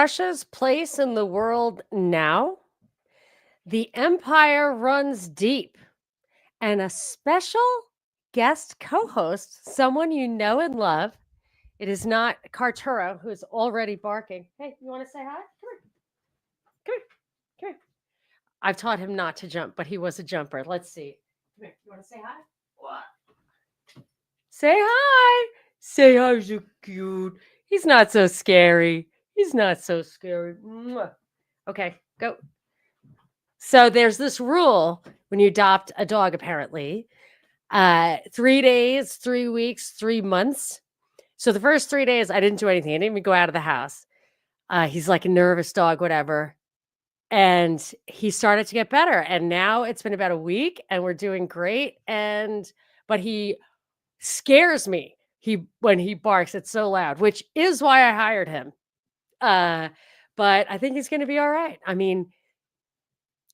Russia's place in the world now? The empire runs deep, and a special guest co host, someone you know and love. It is not Carturo, who's already barking. Hey, you want to say hi? Come here, come here. I've taught him not to jump, but he was a jumper. Let's see. Come here. You want to say hi? What? Say hi. Say hi, so cute. He's not so scary. He's not so scary. Mwah. Okay, go. So there's this rule when you adopt a dog, apparently. 3 days, 3 weeks, 3 months. So the first 3 days, I didn't do anything. I didn't even go out of the house. He's like a nervous dog, whatever. And he started to get better. And now it's been about a week and we're doing great. But he scares me. When he barks, it's so loud, which is why I hired him. But I think he's going to be all right. I mean,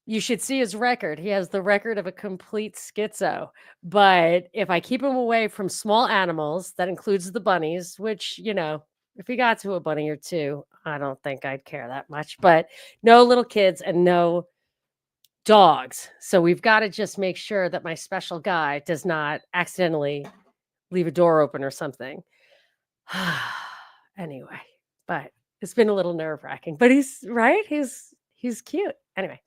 you should see his record. He has the record of a complete schizo. But if I keep him away from small animals, that includes the bunnies, which, if he got to a bunny or two, I don't think I'd care that much. But no little kids and no dogs. So we've got to just make sure that my special guy does not accidentally leave a door open or something. Anyway, but it's been a little nerve-wracking. But he's right. He's cute. Anyway.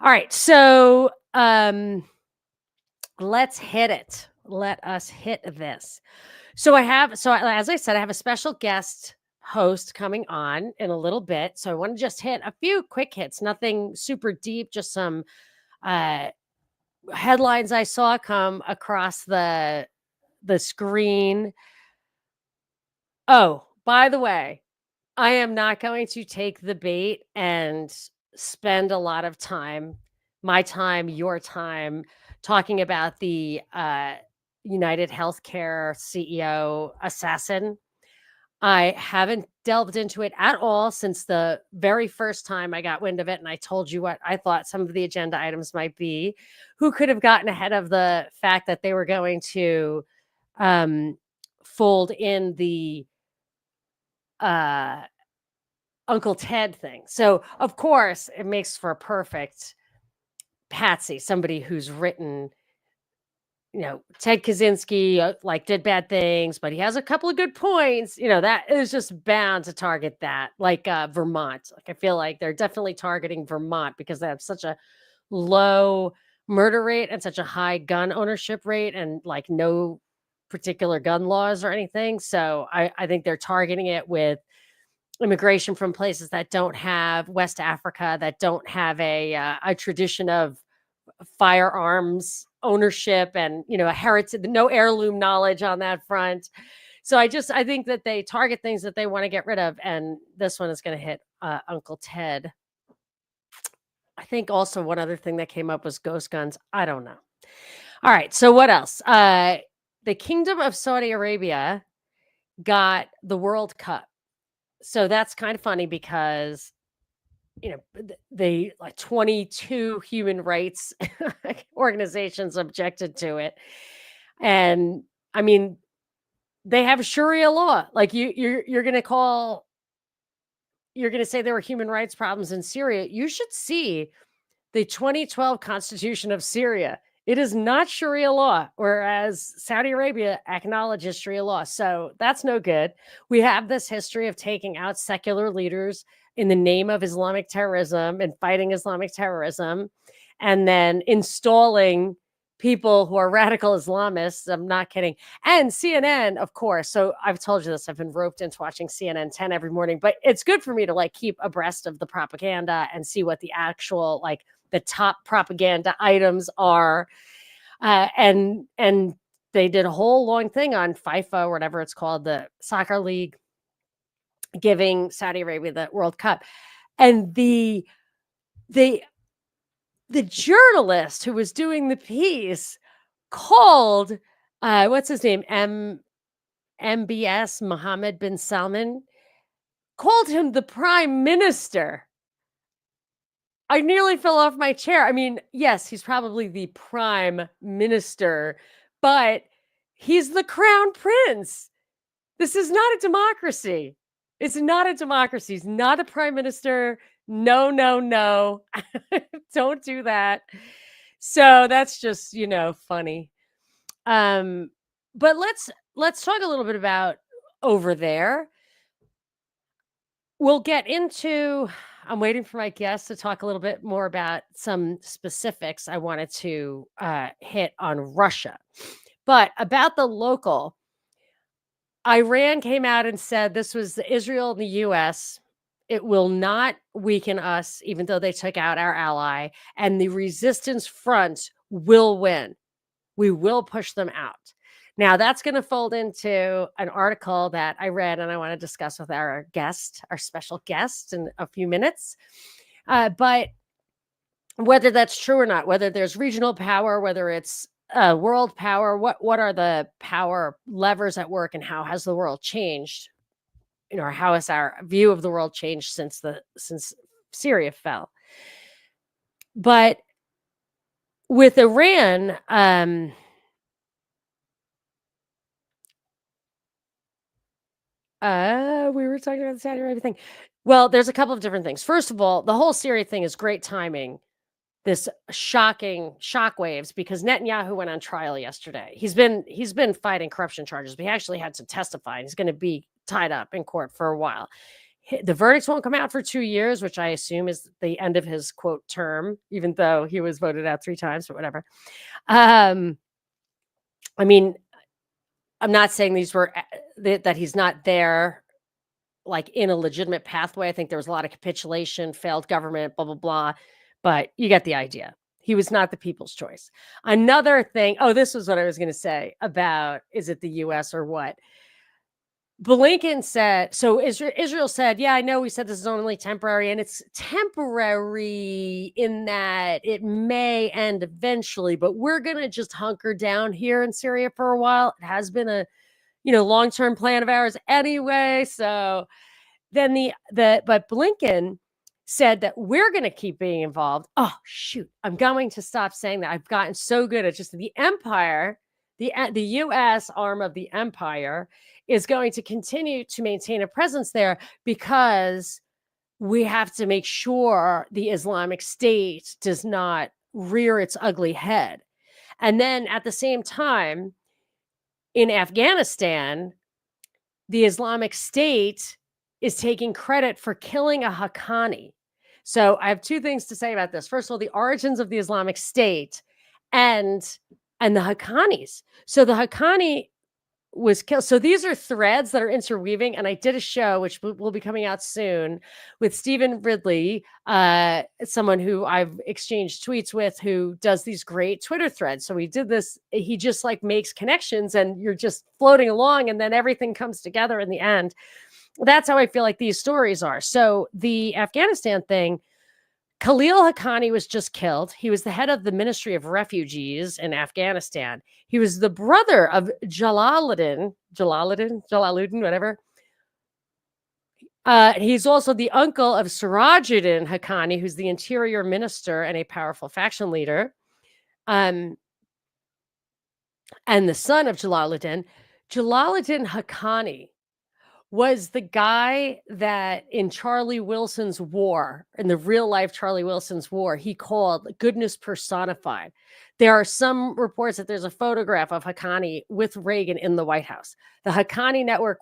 All right, so let's hit it. Let us hit this. So as I said, I have a special guest host coming on in a little bit. So I want to just hit a few quick hits, nothing super deep, just some headlines I saw come across the screen. Oh, by the way, I am not going to take the bait and spend a lot of time, my time, your time, talking about the United Healthcare CEO assassin. I haven't delved into it at all since the very first time I got wind of it, and I told you what I thought some of the agenda items might be. Who could have gotten ahead of the fact that they were going to fold in the Uncle Ted thing. So, of course, it makes for a perfect patsy, somebody who's written, Ted Kaczynski, did bad things, but he has a couple of good points. That is just bound to target that, like Vermont. I feel like they're definitely targeting Vermont because they have such a low murder rate and such a high gun ownership rate and no particular gun laws or anything. So I think they're targeting it with immigration from places that don't have West Africa, that don't have a tradition of firearms ownership and, a heritage, no heirloom knowledge on that front. So I think that they target things that they want to get rid of. And this one is going to hit Uncle Ted. I think also one other thing that came up was ghost guns. I don't know. All right. So what else? The Kingdom of Saudi Arabia got the World Cup. So that's kind of funny because, they 22 human rights organizations objected to it. And I mean, they have Sharia law. You're going to say there were human rights problems in Syria. You should see the 2012 Constitution of Syria. It is not Sharia law, whereas Saudi Arabia acknowledges Sharia law. So that's no good. We have this history of taking out secular leaders in the name of Islamic terrorism and fighting Islamic terrorism, and then installing people who are radical Islamists. I'm not kidding. And CNN, of course. So I've told you this. I've been roped into watching CNN 10 every morning, but it's good for me to keep abreast of the propaganda and see what the actual the top propaganda items are. And they did a whole long thing on FIFA, or whatever it's called, the soccer league, giving Saudi Arabia the World Cup. And the journalist who was doing the piece called, what's his name? MBS, Mohammed bin Salman, called him the prime minister. I nearly fell off my chair. I mean, yes, he's probably the prime minister, but he's the crown prince. This is not a democracy. It's not a democracy. He's not a prime minister. No, no, no. Don't do that. So that's just, funny. Um, but let's talk a little bit about over there. We'll get into I'm waiting for my guests to talk a little bit more about some specifics I wanted to hit on Russia. But about the local, Iran came out and said this was Israel and the US. It will not weaken us, even though they took out our ally, and the resistance front will win. We will push them out. Now, that's going to fold into an article that I read and I want to discuss with our guest, our special guest, in a few minutes. But whether that's true or not, whether there's regional power, whether it's world power, what are the power levers at work, and how has the world changed? Or how has our view of the world changed since Syria fell? But with Iran, we were talking about the Saudi Arabia thing. Well, there's a couple of different things. First of all, the whole Syria thing is great timing. This shocking shockwaves, because Netanyahu went on trial yesterday. He's been fighting corruption charges, but he actually had to testify. He's going to be tied up in court for a while. The verdicts won't come out for 2 years, which I assume is the end of his quote term, even though he was voted out 3 times, but whatever. I mean, I'm not saying these were that he's not there, like, in a legitimate pathway. I think there was a lot of capitulation, failed government, blah, blah, blah. But you get the idea. He was not the people's choice. Another thing, this is what I was going to say about, is it the US or what? Blinken said, so Israel said, yeah, I know we said this is only temporary, and it's temporary in that it may end eventually, but we're going to just hunker down here in Syria for a while. It has been a, long-term plan of ours anyway. So then but Blinken said that we're going to keep being involved. Oh, shoot. I'm going to stop saying that. I've gotten so good at just the empire, the U.S. arm of the empire is going to continue to maintain a presence there, because we have to make sure the Islamic State does not rear its ugly head. And then at the same time, in Afghanistan, the Islamic State is taking credit for killing a Haqqani. So I have 2 things to say about this. First of all, the origins of the Islamic State and the Haqqanis. So the Haqqani was killed. So these are threads that are interweaving. And I did a show, which will be coming out soon, with Stephen Ridley, someone who I've exchanged tweets with, who does these great Twitter threads. So we did this. He just makes connections, and you're just floating along, and then everything comes together in the end. That's how I feel like these stories are. So the Afghanistan thing, Khalil Haqqani was just killed. He was the head of the Ministry of Refugees in Afghanistan. He was the brother of Jalaluddin, whatever. He's also the uncle of Sirajuddin Haqqani, who's the interior minister and a powerful faction leader. And the son of Jalaluddin. Jalaluddin Haqqani was the guy that in Charlie Wilson's war, in the real life Charlie Wilson's war, he called goodness personified. There are some reports that there's a photograph of Haqqani with Reagan in the White House. The Haqqani network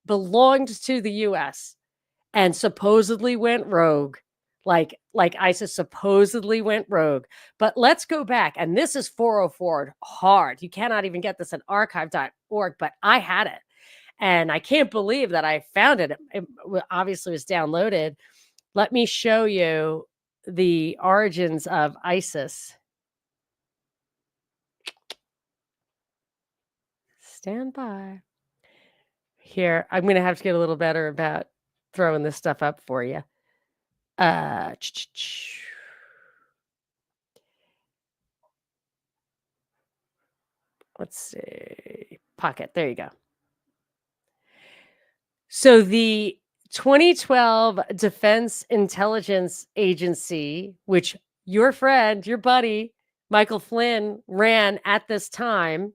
belonged to the US and supposedly went rogue. Like ISIS supposedly went rogue. But let's go back. And this is 404 hard. You cannot even get this at archive.org, but I had it. And I can't believe that I found it. It obviously was downloaded. Let me show you the origins of ISIS. Stand by. Here, I'm going to have to get a little better about throwing this stuff up for you. Let's see. Pocket. There you go. So the 2012 Defense Intelligence Agency, which your friend, your buddy, Michael Flynn ran at this time,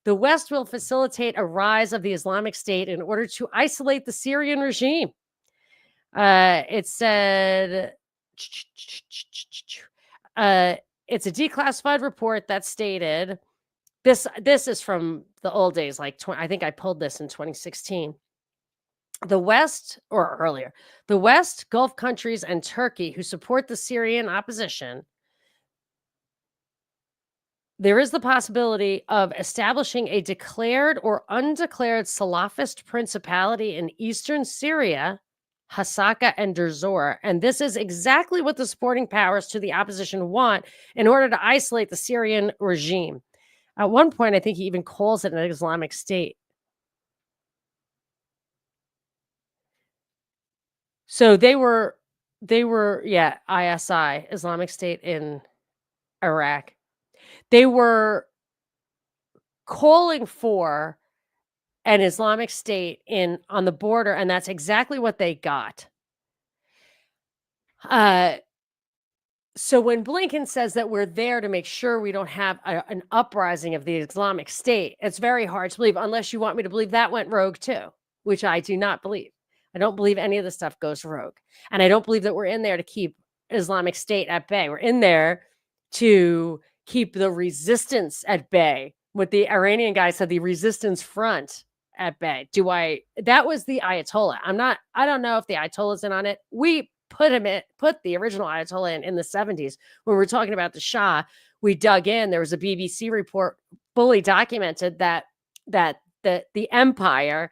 The West will facilitate a rise of the Islamic State in order to isolate the Syrian regime. It said, it's a declassified report that stated this is from the old days, like I think I pulled this in 2016. The West, or earlier, the West, Gulf countries, and Turkey, who support the Syrian opposition, there is the possibility of establishing a declared or undeclared Salafist principality in eastern Syria, Hasaka and Derzor. And this is exactly what the supporting powers to the opposition want in order to isolate the Syrian regime. At one point, I think he even calls it an Islamic State. So they were, yeah, ISI, Islamic State in Iraq. They were calling for an Islamic State on the border, and that's exactly what they got. So when Blinken says that we're there to make sure we don't have an uprising of the Islamic State, it's very hard to believe, unless you want me to believe that went rogue too, which I do not believe. I don't believe any of the stuff goes rogue. And I don't believe that we're in there to keep Islamic State at bay. We're in there to keep the resistance at bay. What the Iranian guy said, the resistance front at bay. That was the Ayatollah. I don't know if the Ayatollah's in on it. We put the original Ayatollah in the 70s. When we were talking about the Shah, we dug in. There was a BBC report fully documented that the empire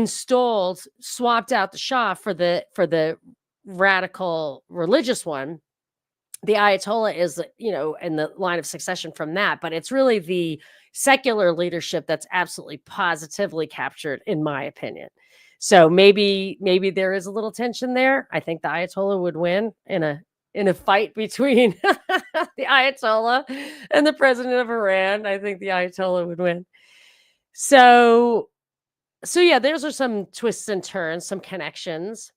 swapped out the Shah for the radical religious one. The Ayatollah is, in the line of succession from that, but it's really the secular leadership that's absolutely positively captured, in my opinion. So maybe there is a little tension there. I think the Ayatollah would win in a fight between the Ayatollah and the president of Iran. I think the Ayatollah would win. So yeah, those are some twists and turns, some connections.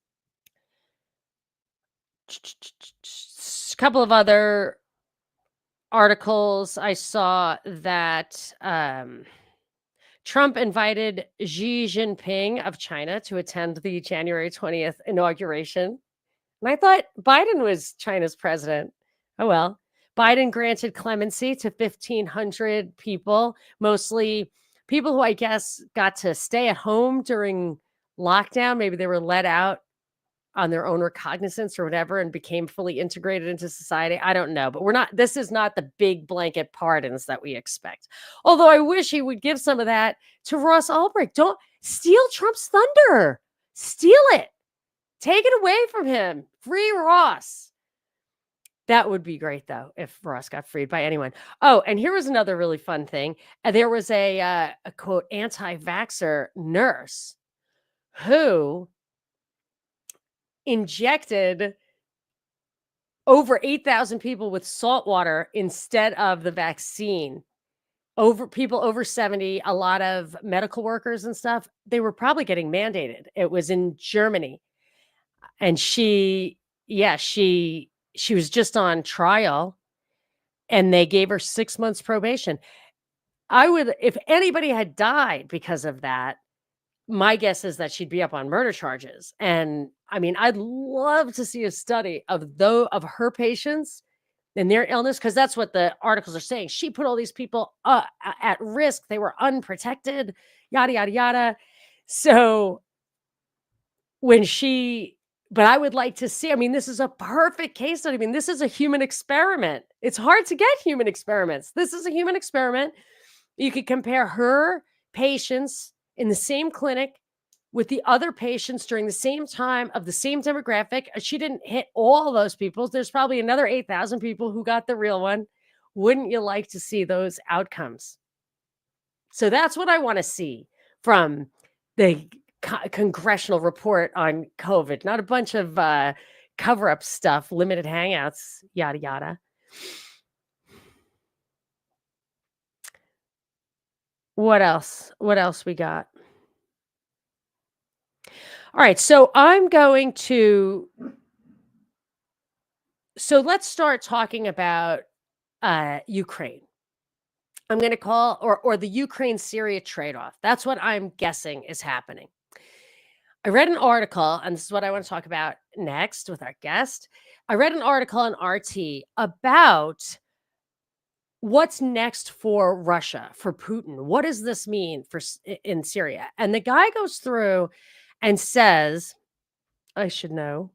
A couple of other articles I saw that Trump invited Xi Jinping of China to attend the January 20th inauguration. And I thought Biden was China's president. Oh, well. Biden granted clemency to 1,500 people, mostly people who I guess got to stay at home during lockdown. Maybe they were let out on their own recognizance or whatever and became fully integrated into society. I don't know, but this is not the big blanket pardons that we expect. Although I wish he would give some of that to Ross Ulbricht. Don't steal Trump's thunder. Steal it. Take it away from him. Free Ross. That would be great, though, if Ross got freed by anyone. Oh, and here was another really fun thing. There was a quote, anti-vaxxer nurse who injected over 8,000 people with salt water instead of the vaccine. People over 70, a lot of medical workers and stuff, they were probably getting mandated. It was in Germany. And she was just on trial and they gave her 6 months probation. If anybody had died because of that, my guess is that she'd be up on murder charges. And I mean, I'd love to see a study of her patients and their illness, because that's what the articles are saying. She put all these people at risk. They were unprotected, yada, yada, yada. So but I would like to see, this is a perfect case study. This is a human experiment. It's hard to get human experiments. This is a human experiment. You could compare her patients in the same clinic with the other patients during the same time of the same demographic. She didn't hit all those people. There's probably another 8,000 people who got the real one. Wouldn't you like to see those outcomes? So that's what I want to see from the congressional report on COVID, not a bunch of cover-up stuff, limited hangouts, yada, yada. What else? What else we got? All right. So let's start talking about Ukraine. I'm going to call, or the Ukraine-Syria trade-off. That's what I'm guessing is happening. I read an article, and this is what I want to talk about next with our guest. I read an article on RT about what's next for Russia, for Putin. What does this mean in Syria? And the guy goes through and says, I should know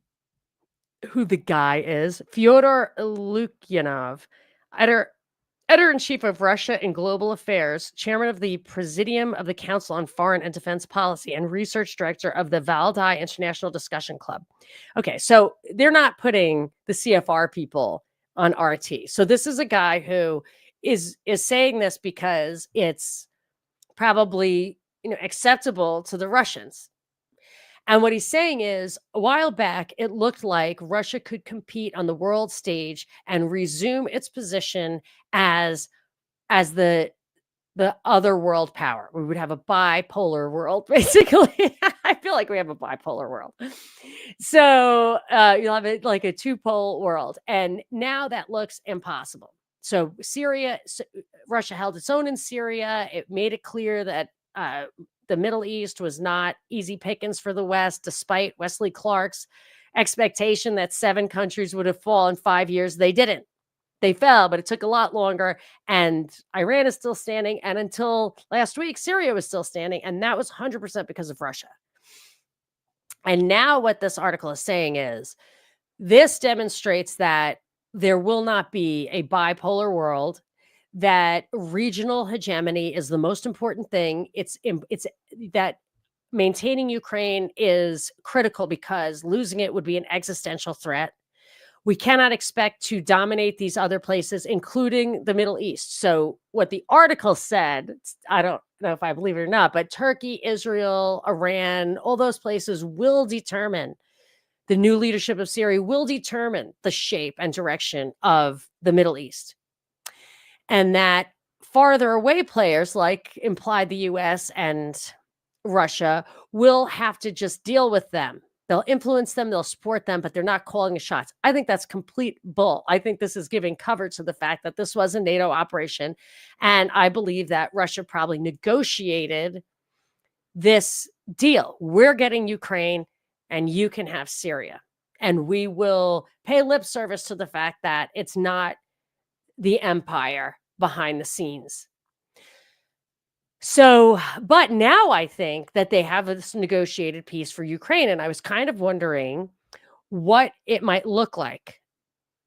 who the guy is, Fyodor Lukyanov, editor-in-chief of Russia and Global Affairs, chairman of the Presidium of the Council on Foreign and Defense Policy, and research director of the Valdai International Discussion Club. Okay, so they're not putting the CFR people on RT. So this is a guy who is saying this because it's probably acceptable to the Russians. And what he's saying is, a while back, it looked like Russia could compete on the world stage and resume its position as the other world power. We would have a bipolar world, basically. I feel like we have a bipolar world. So you'll have it like a two-pole world. And now that looks impossible. So Russia held its own in Syria. It made it clear that the Middle East was not easy pickings for the West, despite Wesley Clark's expectation that 7 countries would have fallen in 5 years. They didn't. They fell, but it took a lot longer. And Iran is still standing. And until last week, Syria was still standing. And that was 100% because of Russia. And now what this article is saying is this demonstrates that there will not be a bipolar world, that regional hegemony is the most important thing. It's that maintaining Ukraine is critical because losing it would be an existential threat. We cannot expect to dominate these other places, including the Middle East. So what the article said, I don't know if I believe it or not, but Turkey, Israel, Iran, all those places will determine, the new leadership of Syria will determine the shape and direction of the Middle East. And that farther away players, like implied the US and Russia, will have to just deal with them. They'll influence them, they'll support them, but they're not calling the shots. I think that's complete bull. I think this is giving cover to the fact that this was a NATO operation. And I believe that Russia probably negotiated this deal. We're getting Ukraine and you can have Syria. And we will pay lip service to the fact that it's not the empire behind the scenes. So, but now I think that they have this negotiated peace for Ukraine. And I was kind of wondering what it might look like.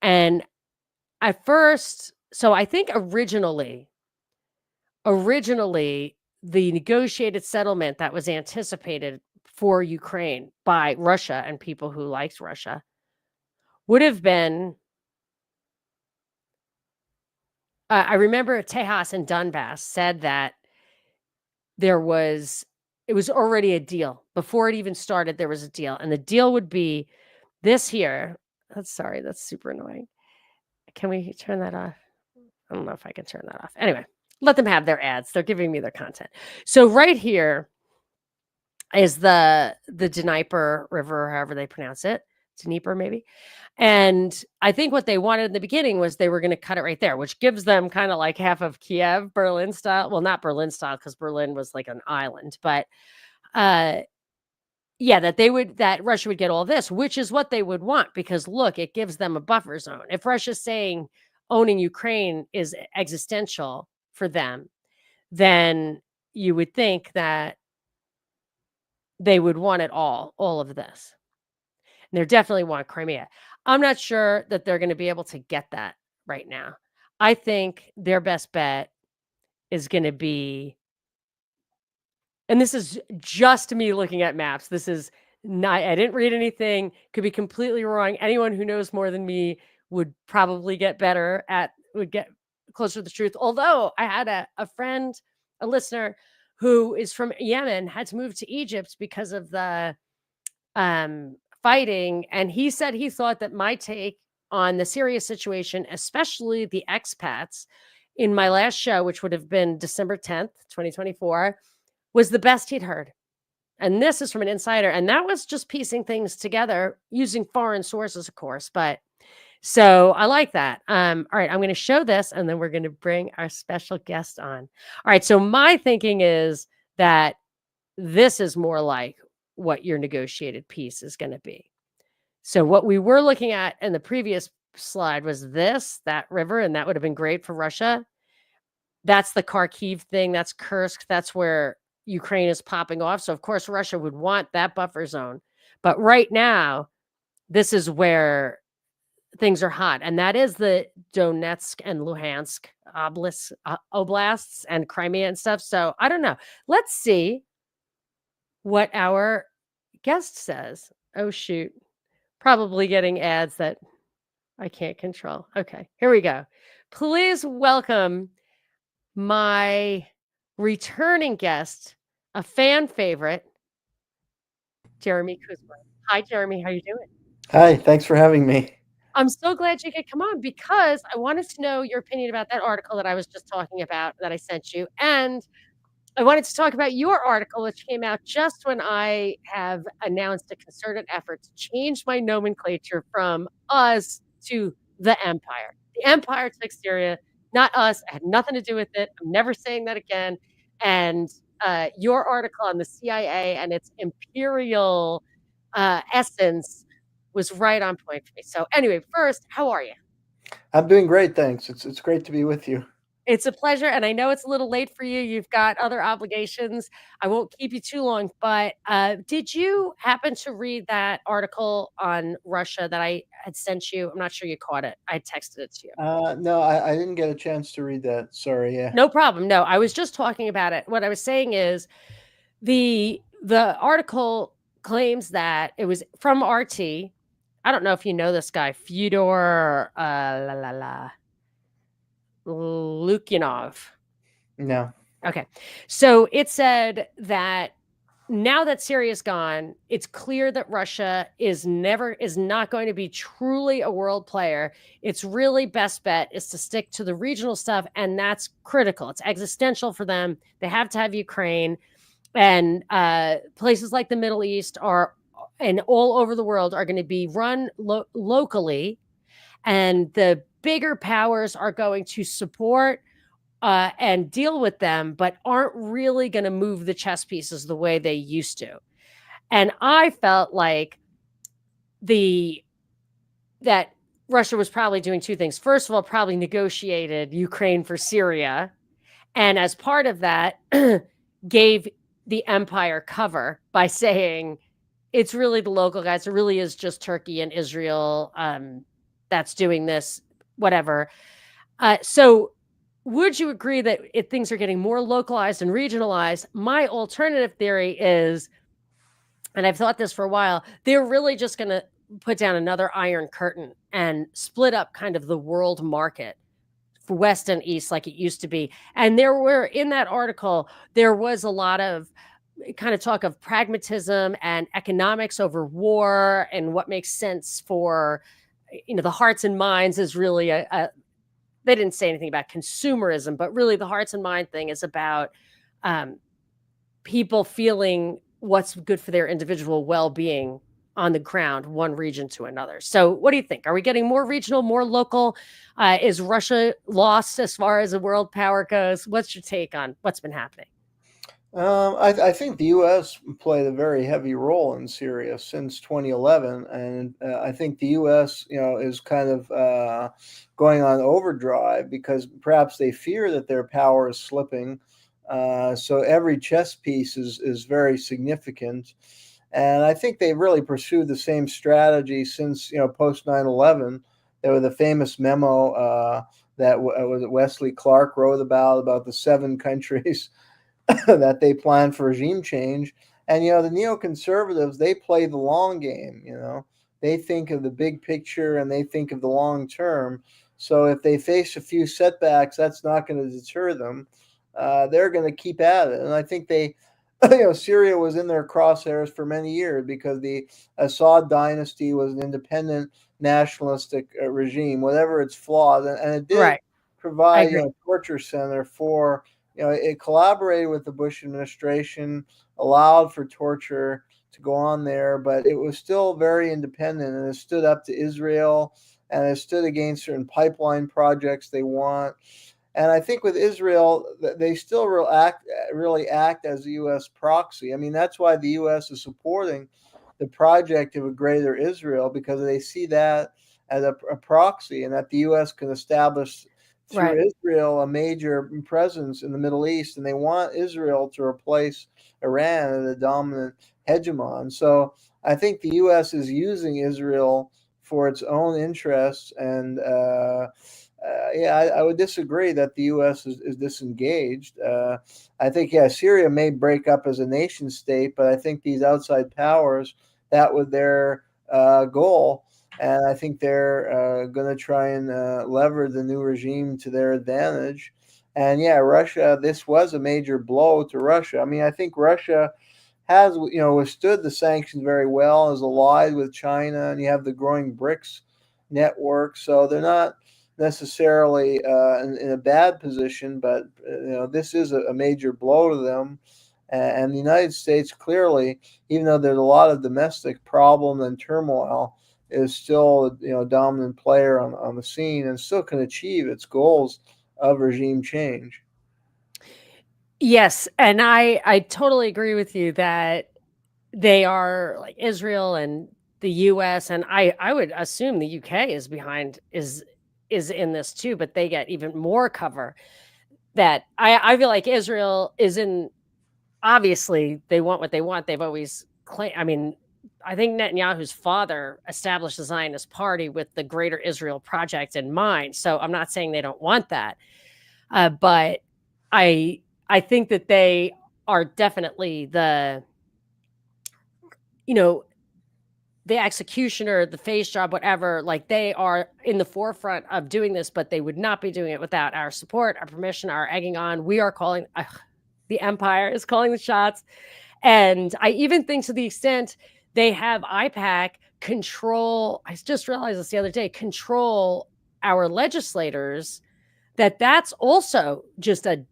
And at first, so I think originally, the negotiated settlement that was anticipated for Ukraine by Russia and people who liked Russia would have been, I remember Tejas and Donbass said that it was already a deal. Before it even started, there was a deal. And the deal would be this here. That's super annoying. Can we turn that off? I don't know if I can turn that off. Anyway, let them have their ads. They're giving me their content. So right here is the Dnieper River, however they pronounce it. Dnieper, maybe. And I think what they wanted in the beginning was they were going to cut it right there, which gives them kind of like half of Kiev, Berlin style. Well, not Berlin style, because Berlin was like an island, but that Russia would get all this, which is what they would want, because look, it gives them a buffer zone. If Russia's saying owning Ukraine is existential for them, then you would think that they would want it all of this. And they definitely want Crimea. I'm not sure that they're going to be able to get that right now. I think their best bet is going to be, and this is just me looking at maps. This is not, I didn't read anything, could be completely wrong. Anyone who knows more than me would probably would get closer to the truth. Although I had a friend, a listener who is from Yemen, had to move to Egypt because of the fighting. And he said he thought that my take on the Syria situation, especially the expats, in my last show, which would have been December 10th, 2024, was the best he'd heard. And this is from an insider. And that was just piecing things together using foreign sources, of course. But So I like that. All right, I'm going to show this and then we're going to bring our special guest on. All right, so my thinking is that this is more like what your negotiated peace is going to be. So what we were looking at in the previous slide was that river, and that would have been great for Russia. That's the Kharkiv thing. That's Kursk. That's where Ukraine is popping off. So of course Russia would want that buffer zone. But right now, this is where things are hot, and that is the Donetsk and Luhansk oblasts and Crimea and stuff. So I don't know. Let's see what our guest says. Oh, shoot. Probably getting ads that I can't control. Okay, here we go. Please welcome my returning guest, a fan favorite, Jeremy Kuzma. Hi, Jeremy. How you doing? Hi, thanks for having me. I'm so glad you could come on because I wanted to know your opinion about that article that I was just talking about that I sent you. And I wanted to talk about your article, which came out just when I have announced a concerted effort to change my nomenclature from us to the empire. The empire took Syria, not us. It had nothing to do with it. I'm never saying that again. And your article on the CIA and its imperial essence was right on point for me. So, anyway, first, how are you? I'm doing great, thanks. It's great to be with you. It's a pleasure, and I know it's a little late for you. You've got other obligations. I won't keep you too long, but, did you happen to read that article on Russia that I had sent you? I'm not sure you caught it. I texted it to you. No, I didn't get a chance to read that. Sorry. Yeah. No problem. No, I was just talking about it. What I was saying is the article claims that it was from RT. I don't know if you know this guy, Fyodor, la, la, la, Lukyanov. No. Okay. So it said that now that Syria's gone, it's clear that Russia is not going to be truly a world player. Its really best bet is to stick to the regional stuff, and that's critical. It's existential for them. They have to have Ukraine, and places like the Middle East are and all over the world are going to be run locally, and the bigger powers are going to support and deal with them, but aren't really going to move the chess pieces the way they used to. And I felt like that Russia was probably doing two things. First of all, probably negotiated Ukraine for Syria, and as part of that, gave the empire cover by saying it's really the local guys. It really is just Turkey and Israel that's doing this, whatever. So would you agree that things are getting more localized and regionalized? My alternative theory is, and I've thought this for a while, they're really just going to put down another iron curtain and split up kind of the world market for West and East like it used to be. And there were, in that article, there was a lot of kind of talk of pragmatism and economics over war and what makes sense for, the hearts and minds is really they didn't say anything about consumerism, but really the hearts and mind thing is about people feeling what's good for their individual well-being on the ground, one region to another. So what do you think? Are we getting more regional, more local? Is Russia lost as far as a world power goes? What's your take on what's been happening? I think the U.S. played a very heavy role in Syria since 2011, and I think the U.S. is kind of going on overdrive because perhaps they fear that their power is slipping. So every chess piece is very significant, and I think they really pursued the same strategy since post 9/11. There was the famous memo that was Wesley Clark wrote about the 7 countries that they plan for regime change. And the neoconservatives, they play the long game. They think of the big picture and they think of the long term. So if they face a few setbacks, that's not going to deter them. They're going to keep at it. And I think they, Syria was in their crosshairs for many years because the Assad dynasty was an independent nationalistic regime, whatever its flaws, and it did Right. I provide agree. torture center for it collaborated with the Bush administration, allowed for torture to go on there, but it was still very independent and it stood up to Israel and has stood against certain pipeline projects they want. And I think with Israel, they still really act as a U.S. proxy. I mean, that's why the U.S. is supporting the project of a greater Israel, because they see that as a proxy, and that the U.S. can establish Right. through Israel a major presence in the Middle East, and they want Israel to replace Iran as the dominant hegemon. So I think the U.S. is using Israel for its own interests, and yeah, I would disagree that the U.S. is disengaged. I think, yeah, Syria may break up as a nation state, but I think these outside powers, that was their goal. And I think they're going to try and lever the new regime to their advantage. And yeah, Russia, this was a major blow to Russia. I mean, I think Russia has, withstood the sanctions very well, is allied with China, and you have the growing BRICS network. So they're not necessarily in a bad position, but this is a major blow to them. And the United States clearly, even though there's a lot of domestic problem and turmoil, is still a dominant player on the scene, and still can achieve its goals of regime change. Yes, and I totally agree with you that they are like Israel and the US, and I would assume the UK is behind is in this too, but they get even more cover. That I feel like Israel is in, obviously they want what they want. They've always claimed, I mean, I think Netanyahu's father established the Zionist party with the Greater Israel Project in mind. So I'm not saying they don't want that. But I I think that they are definitely you know, the executioner, the face job, whatever, like they are in the forefront of doing this, but they would not be doing it without our support, our permission, our egging on. We are calling, the empire is calling the shots. And I even think to the extent they have IPAC control, I just realized this the other day, control our legislators, that's also just a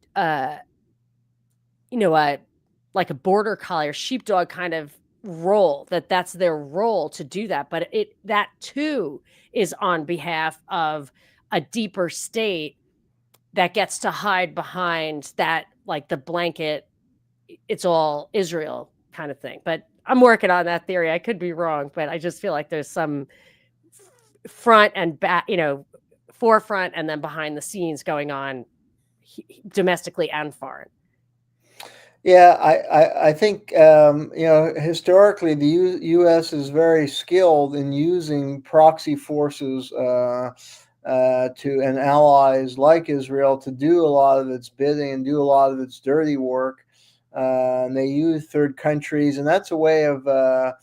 like a border collie or sheepdog kind of role, that's their role to do that, but that too is on behalf of a deeper state that gets to hide behind that, like the blanket, it's all Israel kind of thing. But I'm working on that theory. I could be wrong, but I just feel like there's some front and back, forefront and then behind the scenes going on domestically and foreign. Yeah, I think historically the U.S. is very skilled in using proxy forces to and allies like Israel to do a lot of its bidding and do a lot of its dirty work. And they use third countries, and that's a way of the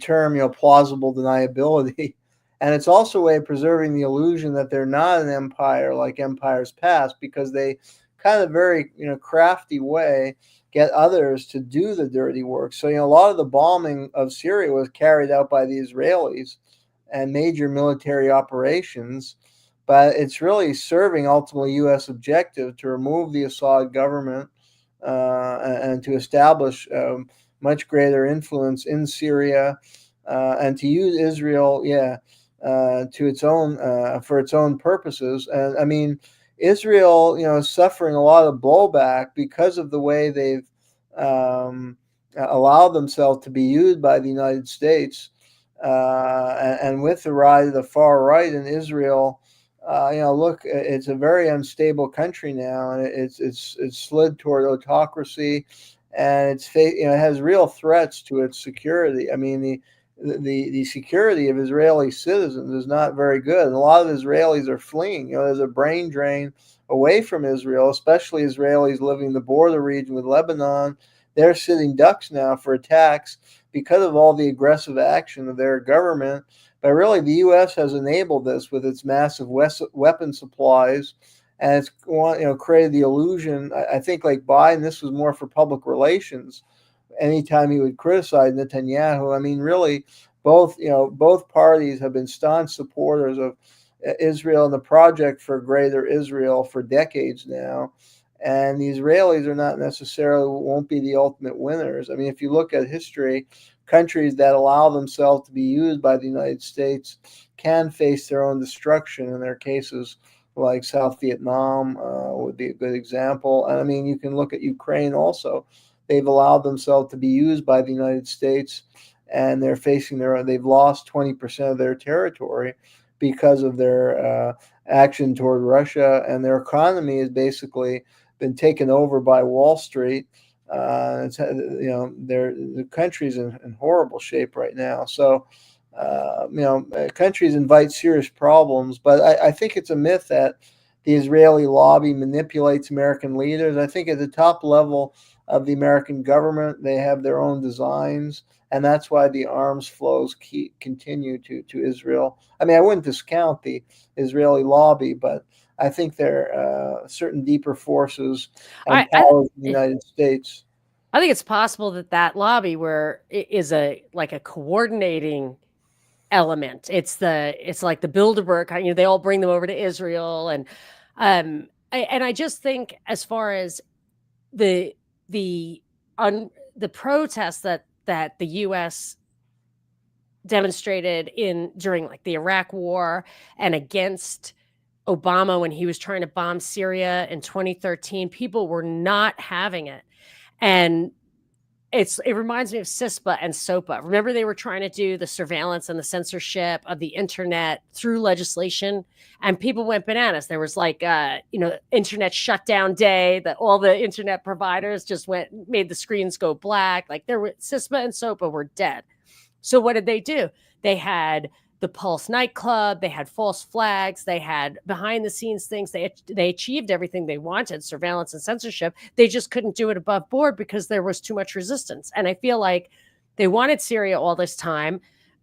term plausible deniability. And it's also a way of preserving the illusion that they're not an empire like empires past, because they kind of very crafty way get others to do the dirty work. So a lot of the bombing of Syria was carried out by the Israelis and major military operations, but it's really serving ultimately U.S. objective to remove the Assad government and to establish much greater influence in Syria and to use Israel, to its own for its own purposes. And I mean, Israel, is suffering a lot of blowback because of the way they've allowed themselves to be used by the United States, and with the rise of the far right in Israel, look, it's a very unstable country now, and it's slid toward autocracy, and it has real threats to its security. I mean, the security of Israeli citizens is not very good, and a lot of Israelis are fleeing. There's a brain drain away from Israel, especially Israelis living in the border region with Lebanon. They're sitting ducks now for attacks because of all the aggressive action of their government. But really, the U.S. has enabled this with its massive weapon supplies, and it's created the illusion. I think, like Biden, this was more for public relations. Anytime he would criticize Netanyahu, I mean, really, both parties have been staunch supporters of Israel and the project for Greater Israel for decades now. And the Israelis are not necessarily, won't be the ultimate winners. I mean, if you look at history, countries that allow themselves to be used by the United States can face their own destruction. In their cases, like South Vietnam would be a good example. And I mean, you can look at Ukraine also. They've allowed themselves to be used by the United States, and they're facing they've lost 20% of their territory because of their action toward Russia, and their economy has basically been taken over by Wall Street. The country's in horrible shape right now. So, countries invite serious problems, but I think it's a myth that the Israeli lobby manipulates American leaders. I think at the top level of the American government, they have their own designs, and that's why the arms flows continue to Israel. I mean, I wouldn't discount the Israeli lobby, but I think there are certain deeper forces and I powers in the United States. I think it's possible that lobby is like a coordinating element. It's like the Bilderberg, they all bring them over to Israel, and I just think, as far as the the the protests that the U.S. demonstrated during like the Iraq War and against Obama when he was trying to bomb Syria in 2013, people were not having it. And it reminds me of CISPA and SOPA. Remember, they were trying to do the surveillance and the censorship of the internet through legislation, and people went bananas. There was like, internet shutdown day, that all the internet providers just made the screens go black. Like CISPA and SOPA were dead. So what did they do? They had the Pulse nightclub, they had false flags, they had behind the scenes things. They achieved everything they wanted, surveillance and censorship. They just couldn't do it above board because there was too much resistance. And I feel like they wanted Syria all this time.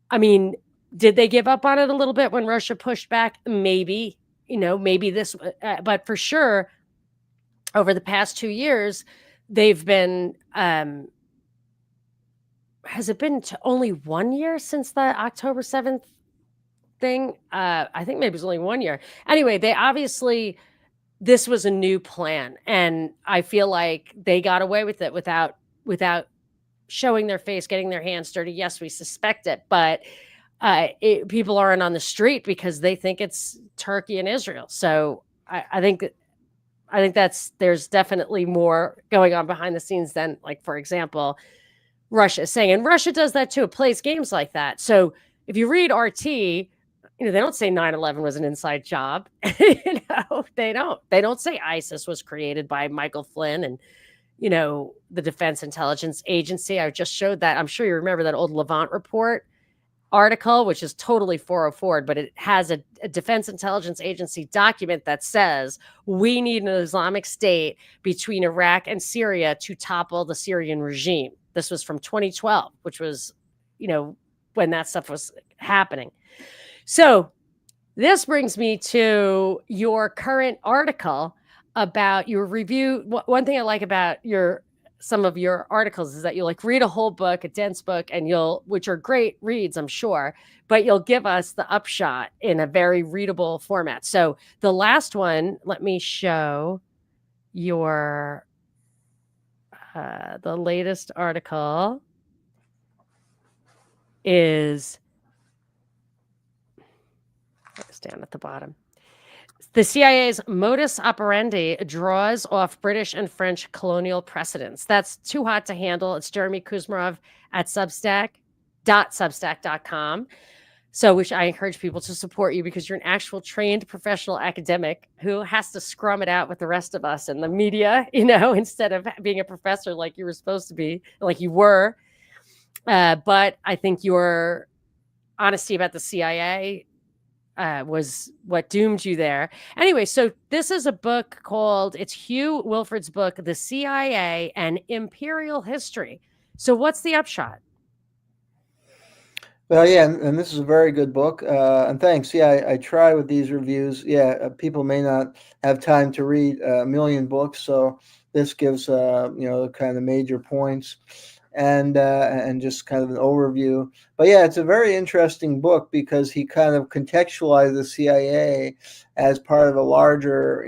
I mean, did they give up on it a little bit when Russia pushed back? Maybe, but for sure, over the past 2 years, they've been, has it been only 1 year since the October 7th thing? I think maybe it's only 1 year. Anyway, this was a new plan, and I feel like they got away with it without showing their face, getting their hands dirty. Yes, we suspect it, but people aren't on the street because they think it's Turkey and Israel. So I think there's definitely more going on behind the scenes than, like, for example, Russia is saying. And Russia does that too. It plays games like that. So if you read RT, they don't say 9/11 was an inside job. They don't. They don't say ISIS was created by Michael Flynn and, the Defense Intelligence Agency. I just showed that. I'm sure you remember that old Levant report article, which is totally 404, but it has a Defense Intelligence Agency document that says we need an Islamic State between Iraq and Syria to topple the Syrian regime. This was from 2012, which was, when that stuff was happening. So this brings me to your current article about your review. One thing I like about some of your articles is that you read a whole book, a dense book, and which are great reads, I'm sure, but you'll give us the upshot in a very readable format. So the last one, let me show your the latest article is down at the bottom. The CIA's modus operandi draws off British and French colonial precedents. That's too hot to handle. It's Jeremy Kuzmarov at substack.substack.com. So, which I encourage people to support you, because you're an actual trained professional academic who has to scrum it out with the rest of us in the media, instead of being a professor like you were supposed to be, like you were. But I think your honesty about the CIA was what doomed you there. Anyway, so this is a book it's Hugh Wilford's book, The CIA and Imperial History. So what's the upshot? Well, yeah, and this is a very good book, and thanks. Yeah, I try with these reviews. Yeah, people may not have time to read a million books, so this gives kind of major points and just kind of an overview. But yeah, it's a very interesting book because he kind of contextualized the CIA as part of a larger,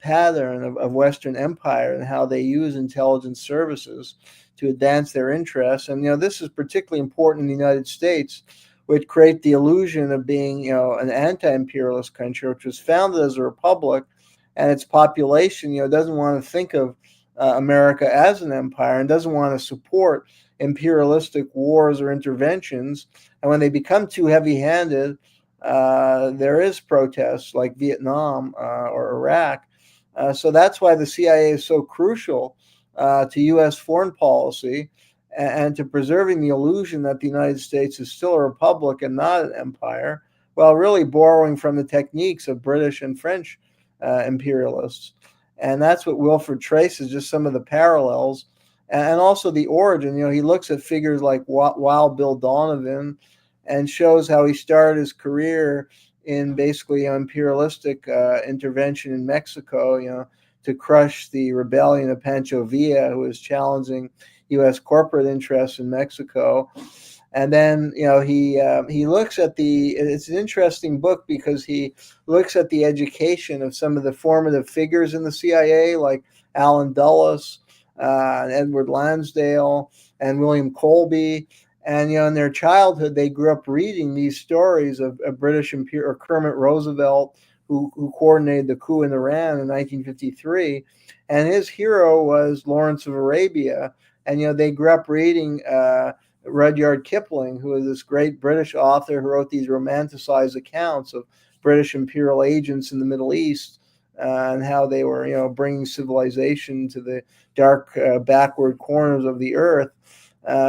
pattern of Western empire and how they use intelligence services to advance their interests. And this is particularly important in the United States, which create the illusion of being an anti-imperialist country, which was founded as a republic, and its population doesn't want to think of America as an empire and doesn't want to support imperialistic wars or interventions. And when they become too heavy-handed, there is protests like Vietnam or Iraq. So that's why the CIA is so crucial to U.S. foreign policy and to preserving the illusion that the United States is still a republic and not an empire, while really borrowing from the techniques of British and French imperialists. And that's what Wilford traces, just some of the parallels and also the origin. He looks at figures like Wild Bill Donovan and shows how he started his career in basically imperialistic intervention in Mexico, to crush the rebellion of Pancho Villa, who was challenging U.S. corporate interests in Mexico. And then, he looks at it's an interesting book because he looks at the education of some of the formative figures in the CIA, like Allen Dulles, Edward Lansdale, and William Colby. And, in their childhood, they grew up reading these stories of British or Kermit Roosevelt, who coordinated the coup in Iran in 1953. And his hero was Lawrence of Arabia. And, they grew up reading Rudyard Kipling, who was this great British author who wrote these romanticized accounts of British imperial agents in the Middle East and how they were, bringing civilization to the dark, backward corners of the earth.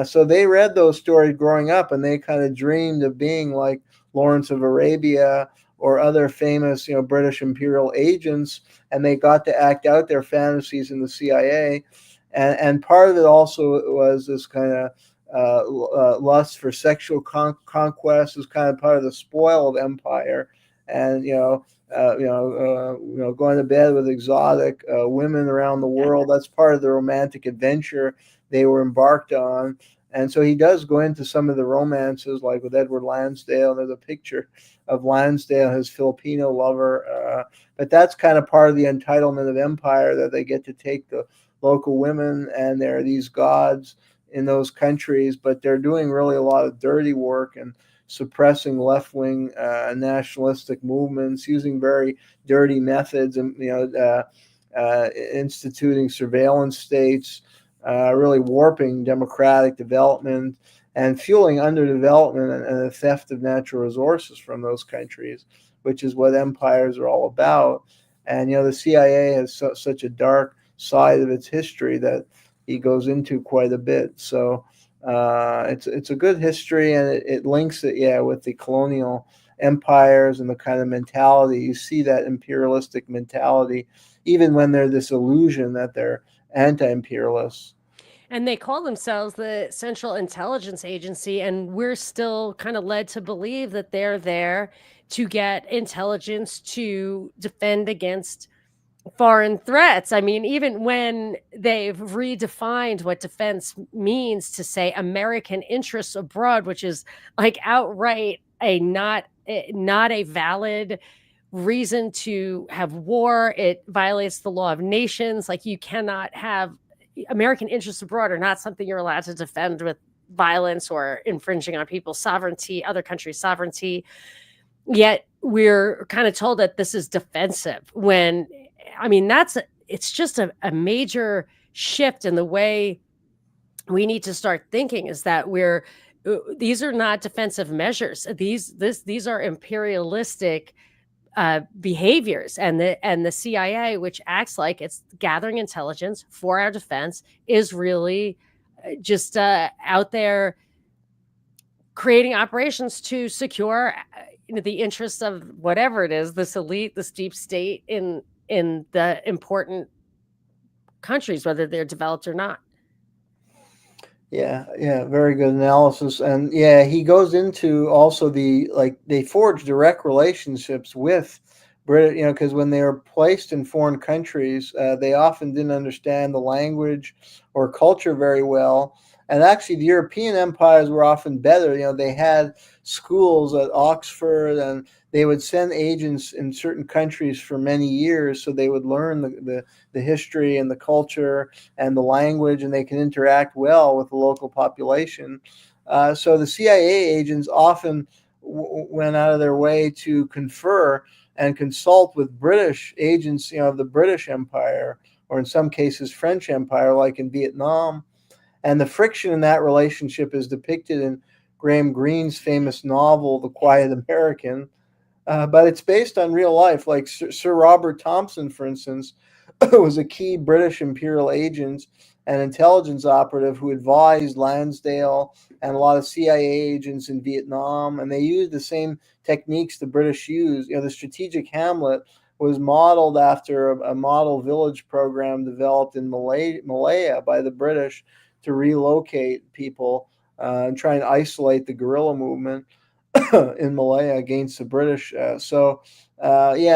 So they read those stories growing up, and they kind of dreamed of being like Lawrence of Arabia or other famous, British imperial agents, and they got to act out their fantasies in the CIA. And part of it also was this kind of lust for sexual conquest is kind of part of the spoil of empire, and going to bed with exotic women around the world. That's part of the romantic adventure they were embarked on. And so he does go into some of the romances, like with Edward Lansdale. There's a picture of Lansdale, his Filipino lover. But that's kind of part of the entitlement of empire, that they get to take the local women, and there are these gods in those countries, but they're doing really a lot of dirty work and suppressing left-wing nationalistic movements, using very dirty methods, and instituting surveillance states, really warping democratic development and fueling underdevelopment and the theft of natural resources from those countries, which is what empires are all about. And the CIA has such a dark side of its history that he goes into quite a bit. So it's a good history, and it links it with the colonial empires and the kind of mentality. You see that imperialistic mentality even when they're this illusion that they're anti-imperialists. And they call themselves the Central Intelligence Agency, and we're still kind of led to believe that they're there to get intelligence to defend against foreign threats. I mean, even when they've redefined what defense means to say American interests abroad, which is like outright not a valid reason to have war. It violates the law of nations. Like, you cannot have American interests abroad are not something you're allowed to defend with violence or infringing on people's sovereignty, other countries' sovereignty. Yet we're kind of told that this is defensive, when, I mean, it's just a major shift in the way we need to start thinking, is that these are not defensive measures. These are imperialistic behaviors, and the CIA, which acts like it's gathering intelligence for our defense, is really just out there creating operations to secure the interests of whatever it is, this elite, this deep state in the important countries, whether they're developed or not. Yeah, very good analysis. And he goes into also they forge direct relationships with British, because when they were placed in foreign countries, they often didn't understand the language or culture very well. And actually, the European empires were often better. They had schools at Oxford, and they would send agents in certain countries for many years, so they would learn the history and the culture and the language, and they can interact well with the local population. So the CIA agents often went out of their way to confer and consult with British agents, of the British Empire, or in some cases French Empire, like in Vietnam. And the friction in that relationship is depicted in Graham Greene's famous novel, The Quiet American. But it's based on real life. Like Sir Robert Thompson, for instance, was a key British imperial agent and intelligence operative who advised Lansdale and a lot of CIA agents in Vietnam. And they used the same techniques the British used. The strategic hamlet was modeled after a model village program developed in Malaya by the British to relocate people and try and isolate the guerrilla movement in Malaya against the British. Yeah,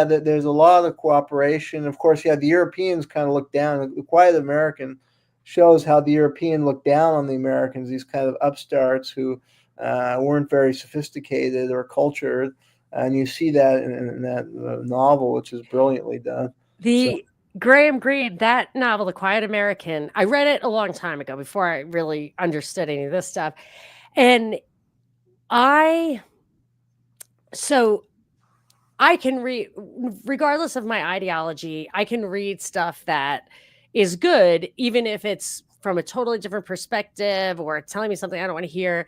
there's a lot of cooperation. Of course, yeah, the Europeans kind of look down. The Quiet American shows how the European looked down on the Americans, these kind of upstarts who weren't very sophisticated or cultured. And you see that in that novel, which is brilliantly done. So, The Graham Greene, that novel, The Quiet American, I read it a long time ago before I really understood any of this stuff. And I, so I can read, regardless of my ideology, I can read stuff that is good, even if it's from a totally different perspective or telling me something I don't want to hear.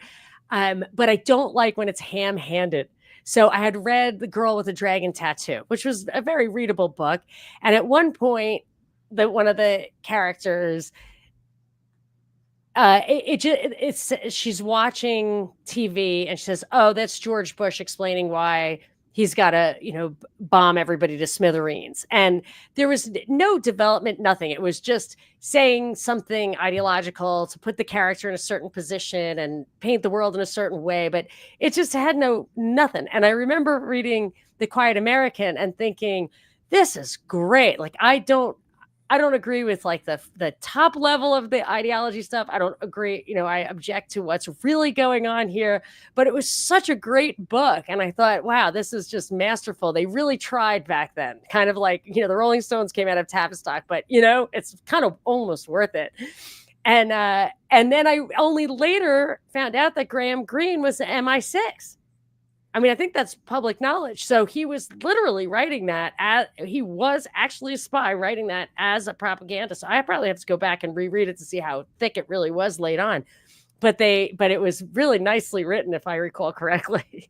But I don't like when it's ham handed. So I had read The Girl with the Dragon Tattoo, which was a very readable book. And at one point, one of the characters, it's she's watching TV and she says, "Oh, that's George Bush explaining why he's got to, bomb everybody to smithereens." And there was no development, nothing. It was just saying something ideological to put the character in a certain position and paint the world in a certain way, but it just had nothing. And I remember reading The Quiet American and thinking, this is great. Like I don't agree with like the top level of the ideology stuff. I don't agree, I object to what's really going on here, but it was such a great book. And I thought, wow, this is just masterful. They really tried back then. Kind of like, the Rolling Stones came out of Tavistock, but it's kind of almost worth it. And then I only later found out that Graham Greene was the MI6. I mean, I think that's public knowledge. So he was literally writing that he was actually a spy writing that as a propaganda. So I probably have to go back and reread it to see how thick it really was laid on. But it was really nicely written, if I recall correctly.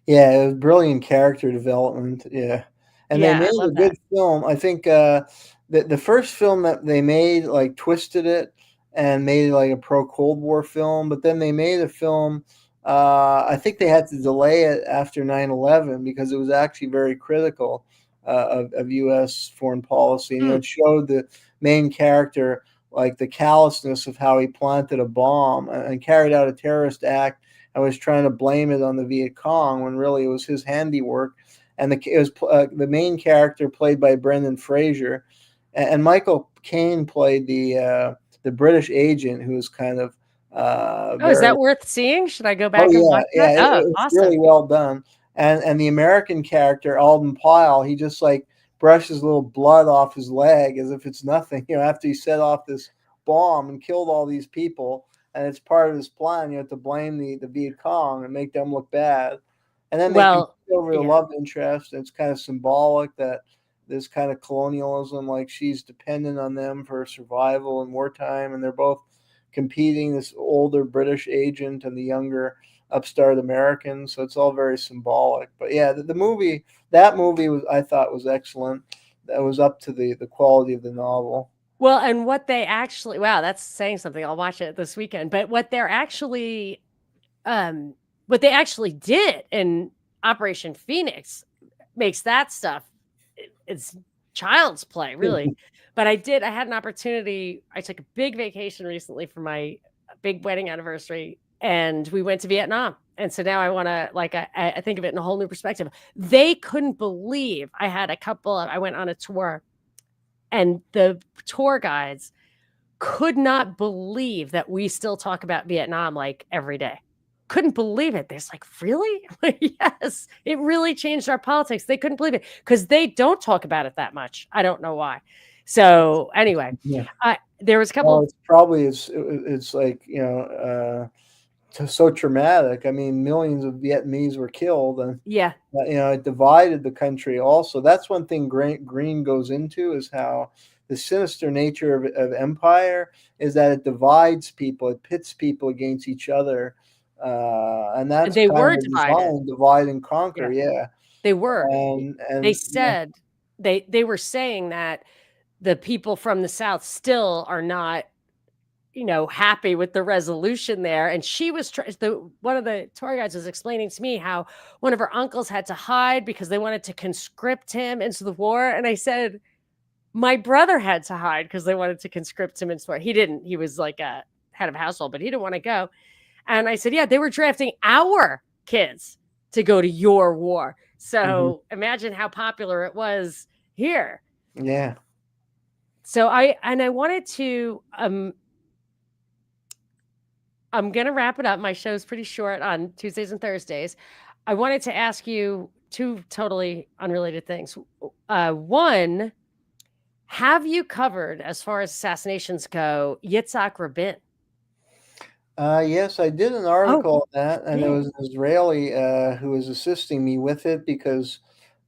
yeah, it was brilliant character development. Yeah, and they Yeah, made I a love good that. film. I think the first film that they made like twisted it and made it like a pro Cold War film, but then they made a film. I think they had to delay it after 9/11 because it was actually very critical of U.S. foreign policy. And, Hmm. it showed the main character like the callousness of how he planted a bomb and carried out a terrorist act. I was trying to blame it on the Viet Cong when really it was his handiwork. And it was the main character played by Brendan Fraser, and Michael Caine played the British agent who was kind of Oh, is very. that worth seeing? Should I go Oh back and yeah, watch that? yeah, Oh, it's awesome. really well done. And the American character Alden Pyle, he just like brushes a little blood off his leg as if it's nothing. After he set off this bomb and killed all these people, and it's part of his plan, to blame the Viet Cong and make them look bad. And then they compete Well, over the yeah. love interest. And it's kind of symbolic that this kind of colonialism, like she's dependent on them for survival in wartime, and they're both competing. This older British agent and the younger upstart American. So it's all very symbolic. But yeah, that movie was, I thought, was excellent. That was up to the quality of the novel. Well, and wow, that's saying something. I'll watch it this weekend. But what they actually did in Operation Phoenix makes that stuff it's child's play, really. But I had an opportunity. I took a big vacation recently for my big wedding anniversary, and we went to Vietnam. And so now I want to I think of it in a whole new perspective. They couldn't believe I went on a tour, and the tour guides could not believe that we still talk about Vietnam like every day. Couldn't believe it. They're like, really? Yes, it really changed our politics. They couldn't believe it because they don't talk about it that much. I don't know why. So anyway, Yeah. there was a couple Well, of it's probably it's like, you know, so traumatic. I mean, millions of Vietnamese were killed, and yeah, you know, it divided the country. Also, that's one thing Green goes into, is how the sinister nature of empire is that it divides people, it pits people against each other, and and that's they kind were of the divided. design: divide and conquer. Yeah, Yeah, they were. They and yeah, said they were saying that the people from the South still are not, happy with the resolution there. And she was one of the tour guides was explaining to me how one of her uncles had to hide because they wanted to conscript him into the war. And I said, my brother had to hide because they wanted to conscript him into the war. He didn't. He was like a head of household, but he didn't want to go. And I said, yeah, they were drafting our kids to go to your war. mhm, So imagine how popular it was here. yeah. So I wanted to I'm going to wrap it up. My show's pretty short on Tuesdays and Thursdays. I wanted to ask you two totally unrelated things. One, have you covered, as far as assassinations go, Yitzhak Rabin? Yes, I did an Oh, article on that, and there dang. was an Israeli who was assisting me with it because,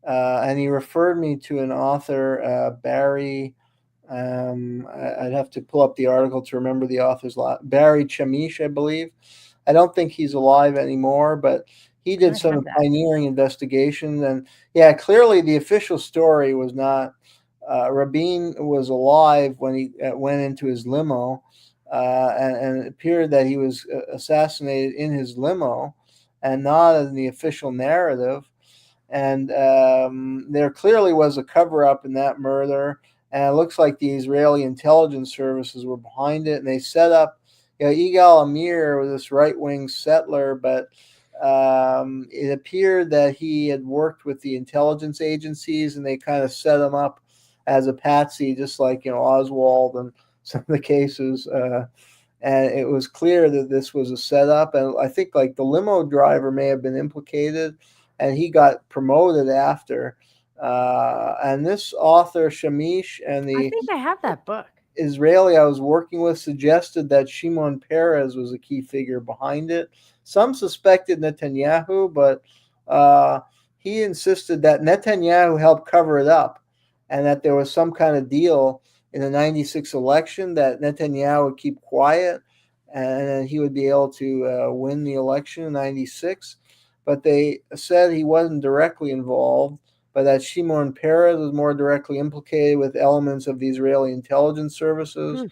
and he referred me to an author, Barry. I'd have to pull up the article to remember the author's Barry Chamish, I believe. I don't think he's alive anymore, but he I did might have some that. pioneering investigations, and yeah, clearly the official story was not. Rabin was alive when he went into his limo, and it appeared that he was assassinated in his limo, and not in the official narrative. And there clearly was a cover up in that murder, and it looks like the Israeli intelligence services were behind it, and they set up. You know, Yigal Amir was this right wing settler, but it appeared that he had worked with the intelligence agencies, and they kind of set him up as a patsy, just like, you know, Oswald and some of the cases. And it was clear that this was a setup. And I think like the limo driver may have been implicated, and he got promoted after. And this author Shamish and I the think I have that book. Israeli I was working with suggested that Shimon Perez was a key figure behind it. Some suspected Netanyahu, but uh, he insisted that Netanyahu helped cover it up, and that there was some kind of deal in the 96 election that Netanyahu would keep quiet, and then he would be able to win the election in 96. But they said he wasn't directly involved, but that Shimon Peres was more directly implicated with elements of the Israeli intelligence services. Hmm.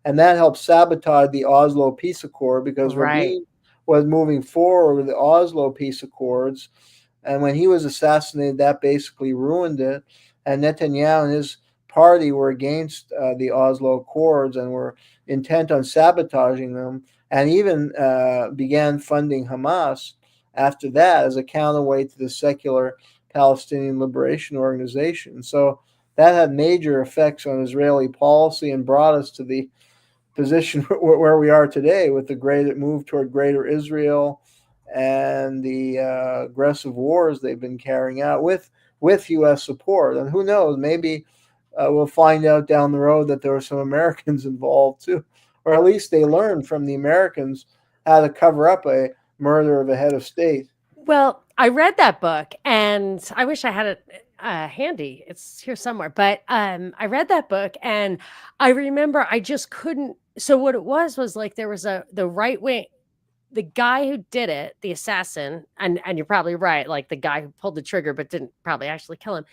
And that helped sabotage the Oslo Peace Accord because Right. Rabin was moving forward with the Oslo Peace Accords. And when he was assassinated, that basically ruined it. And Netanyahu and his party were against the Oslo Accords and were intent on sabotaging them, and even began funding Hamas after that as a counterweight to the secular Palestinian Liberation Organization. So that had major effects on Israeli policy and brought us to the position where we are today, with the great move toward greater Israel and the aggressive wars they've been carrying out with U.S. support. And who knows, maybe we'll find out down the road that there were some Americans involved too, or at least they learned from the Americans how to cover up a murder of a head of state. Well, I read that book, and I wish I had it handy. It's here somewhere, but I read that book, and I remember I just couldn't. So what it was like there was the right wing, the guy who did it, the assassin, and you're probably right, like the guy who pulled the trigger but didn't probably actually kill him.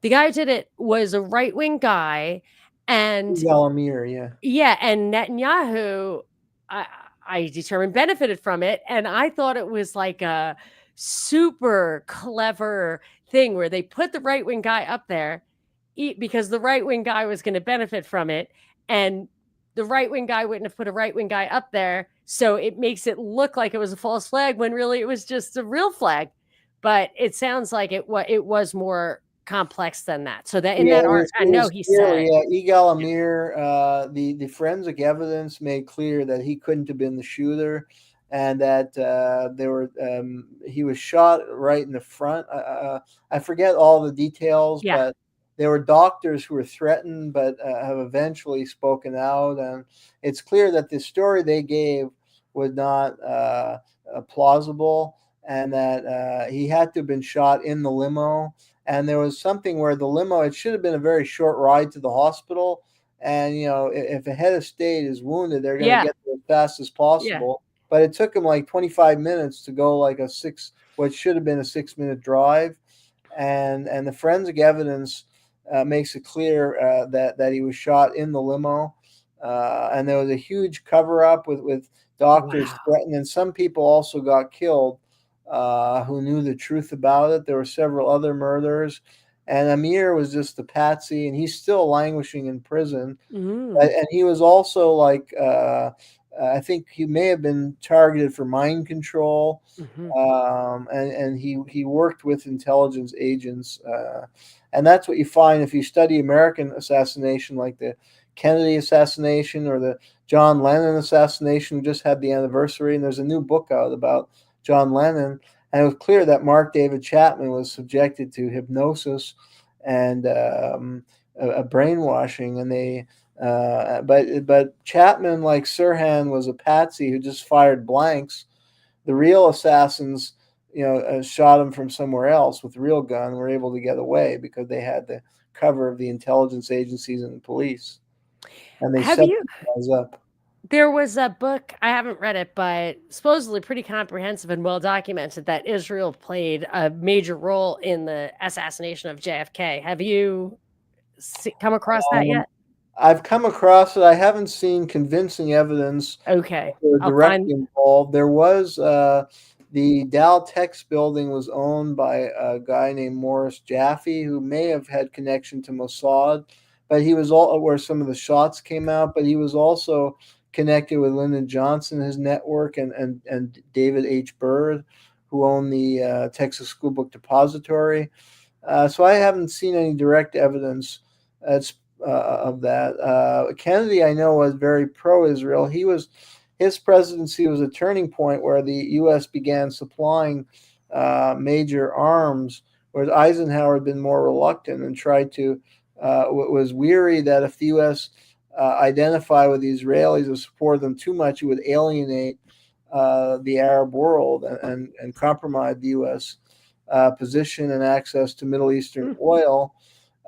The guy who did it was a right wing guy, and Galamir, yeah. yeah, and Netanyahu, I I determined benefited from it, and I thought it was like a super clever thing where they put the right wing guy up there, because the right wing guy was going to benefit from it, and the right wing guy wouldn't have put a right wing guy up there, so it makes it look like it was a false flag when really it was just a real flag. But it sounds like it was more complex than that. So that in Yeah, that art, I it know was he clearly, said, Yigal Amir, the forensic evidence made clear that he couldn't have been the shooter, and that he was shot right in the front. I forget all the details, yeah, but there were doctors who were threatened, but have eventually spoken out, and it's clear that the story they gave was not plausible, and that he had to have been shot in the limo. And there was something where the limo, it should have been a very short ride to the hospital. And, if a head of state is wounded, they're going to yeah, get there as fast as yeah. possible. But it took him like 25 minutes to go like what should have been a 6-minute drive. And the forensic evidence makes it clear that he was shot in the limo. And there was a huge cover up with doctors Wow. threatened. And some people also got killed who knew the truth about it. There were several other murders, and Amir was just the patsy, and he's still languishing in prison. Mm, And he was also like, I think he may have been targeted for mind control, hmm. and he worked with intelligence agents, and that's what you find if you study American assassination, like the Kennedy assassination or the John Lennon assassination. We just had the anniversary, and there's a new book out about John Lennon, and it was clear that Mark David Chapman was subjected to hypnosis and a brainwashing, and but Chapman, like Sirhan, was a patsy who just fired blanks. The real assassins, shot him from somewhere else with a real gun, were able to get away because they had the cover of the intelligence agencies and the police, and they Have set you? these guys up. There was a book, I haven't read it, but supposedly pretty comprehensive and well documented that Israel played a major role in the assassination of JFK. Have you come across that Um, yet? I've come across it. I haven't seen convincing evidence Okay. that were I'll find directly involved. There was the Dow Tex building was owned by a guy named Morris Jaffe, who may have had connection to Mossad, but he was all where some of the shots came out. But he was also connected with Lyndon Johnson, his network, and David H. Byrd, who owned the Texas School Book Depository. So I haven't seen any direct evidence that's, of that. Kennedy, I know, was very pro-Israel. His presidency was a turning point where the U.S. began supplying major arms, whereas Eisenhower had been more reluctant and was weary that if the U.S. Identified with the Israelis or supported them too much, it would alienate the Arab world and compromise the U.S. Position and access to Middle Eastern Mhm. oil.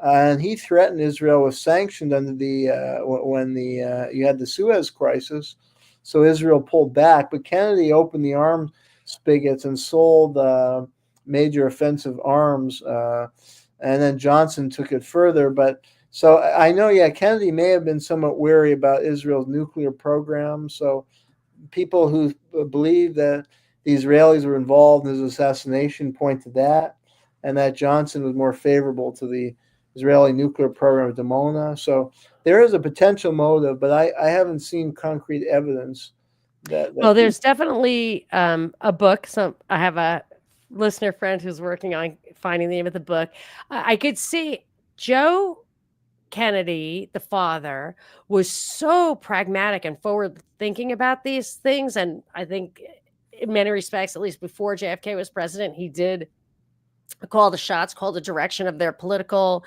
And he threatened Israel with sanctions under when you had the Suez Crisis. So Israel pulled back, but Kennedy opened the arms spigots and sold major offensive arms, and then Johnson took it further. But so I know, yeah, Kennedy may have been somewhat wary about Israel's nuclear program. So people who believe that the Israelis were involved in his assassination point to that, and that Johnson was more favorable to the Israeli nuclear program of Dimona. So there is a potential motive, but I haven't seen concrete evidence Well, that the there's definitely a book. So I have a listener friend who's working on finding the name of the book. I could see Joe Kennedy, the father, was so pragmatic and forward thinking about these things. And I think, in many respects, at least before JFK was president, he did call the shots, call the direction of their political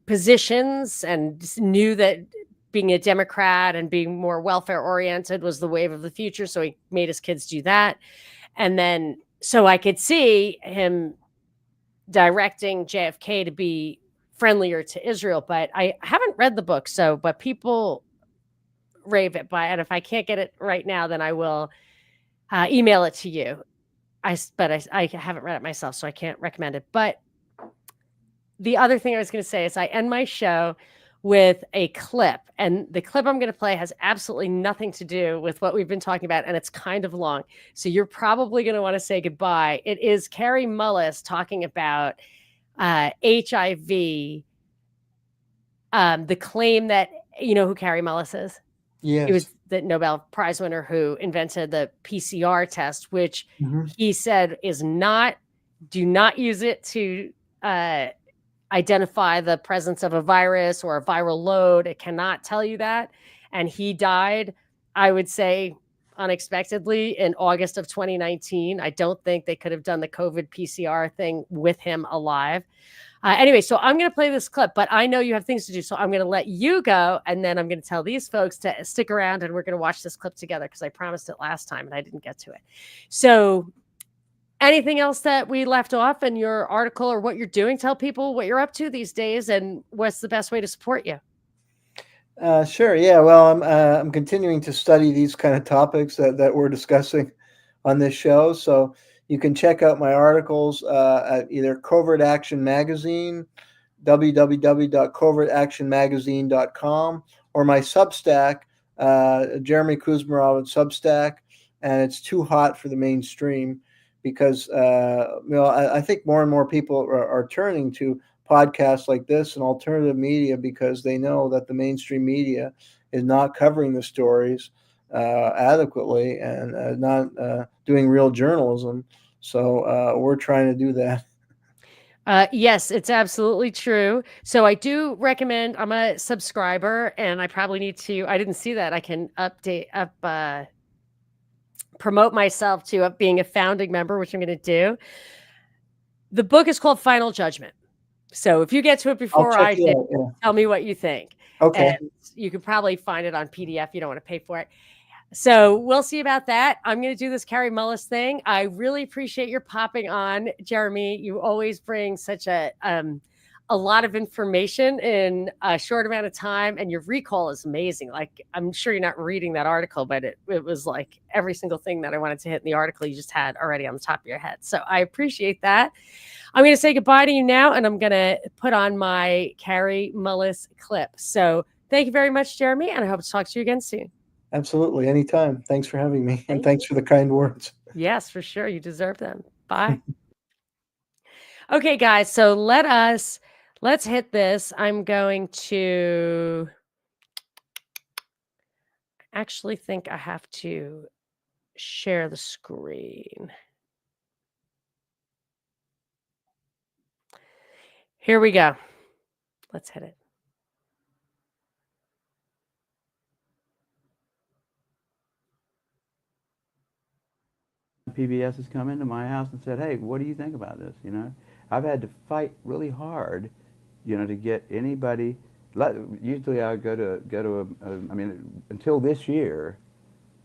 positions, and knew that being a Democrat and being more welfare oriented was the wave of the future. So he made his kids do that. And then, so I could see him directing JFK to be friendlier to Israel, but I haven't read the book. So, but people rave it by, and if I can't get it right now, then I will email it to you. I haven't read it myself, so I can't recommend it. But the other thing I was going to say is I end my show with a clip, and the clip I'm going to play has absolutely nothing to do with what we've been talking about, and it's kind of long. So you're probably going to want to say goodbye. It is Kary Mullis talking about HIV, the claim that, you know who Kary Mullis is? He was yes. the Nobel Prize winner who invented the PCR test, which Mm-hmm. he said is not, do not use it to identify the presence of a virus or a viral load. It cannot tell you that. And he died, I would say, unexpectedly in August of 2019. I don't think they could have done the COVID PCR thing with him alive. Anyway, so I'm going to play this clip, but I know you have things to do. So I'm going to let you go. And then I'm going to tell these folks to stick around and we're going to watch this clip together because I promised it last time and I didn't get to it. So anything else that we left off in your article or what you're doing? Tell people what you're up to these days and what's the best way to support you. Sure. Yeah. Well, I'm continuing to study these kind of topics that we're discussing on this show. So you can check out my articles at either Covert Action Magazine, www.covertactionmagazine.com, or my Substack, Jeremy Kuzmarov at Substack, and it's too hot for the mainstream because I think more and more people are turning to podcasts like this and alternative media because they know that the mainstream media is not covering the stories adequately and not doing real journalism. So we're trying to do that. Yes, it's absolutely true. So I do recommend, I'm a subscriber and I probably need to, I didn't see that. I can promote myself to being a founding member, which I'm going to do. The book is called Final Judgment. So if you get to it I'll before check I it did, out. Yeah. tell me what you think. Okay. And you could probably find it on PDF. You don't want to pay for it. So we'll see about that. I'm going to do this Kary Mullis thing. I really appreciate your popping on, Jeremy. You always bring such a lot of information in a short amount of time, and your recall is amazing. Like, I'm sure you're not reading that article, but it was like every single thing that I wanted to hit in the article you just had already on the top of your head. So I appreciate that. I'm going to say goodbye to you now, and I'm going to put on my Kary Mullis clip. So thank you very much, Jeremy, and I hope to talk to you again soon. Absolutely. Anytime. Thanks for having me. And Thank thanks for the kind words. Yes, for sure. You deserve them. Bye. Okay, guys. So let's hit this. I'm going to actually think I have to share the screen. Here we go. Let's hit it. PBS has come into my house and said, "Hey, what do you think about this?" You know, I've had to fight really hard, to get anybody. Usually, I would go to I mean, until this year,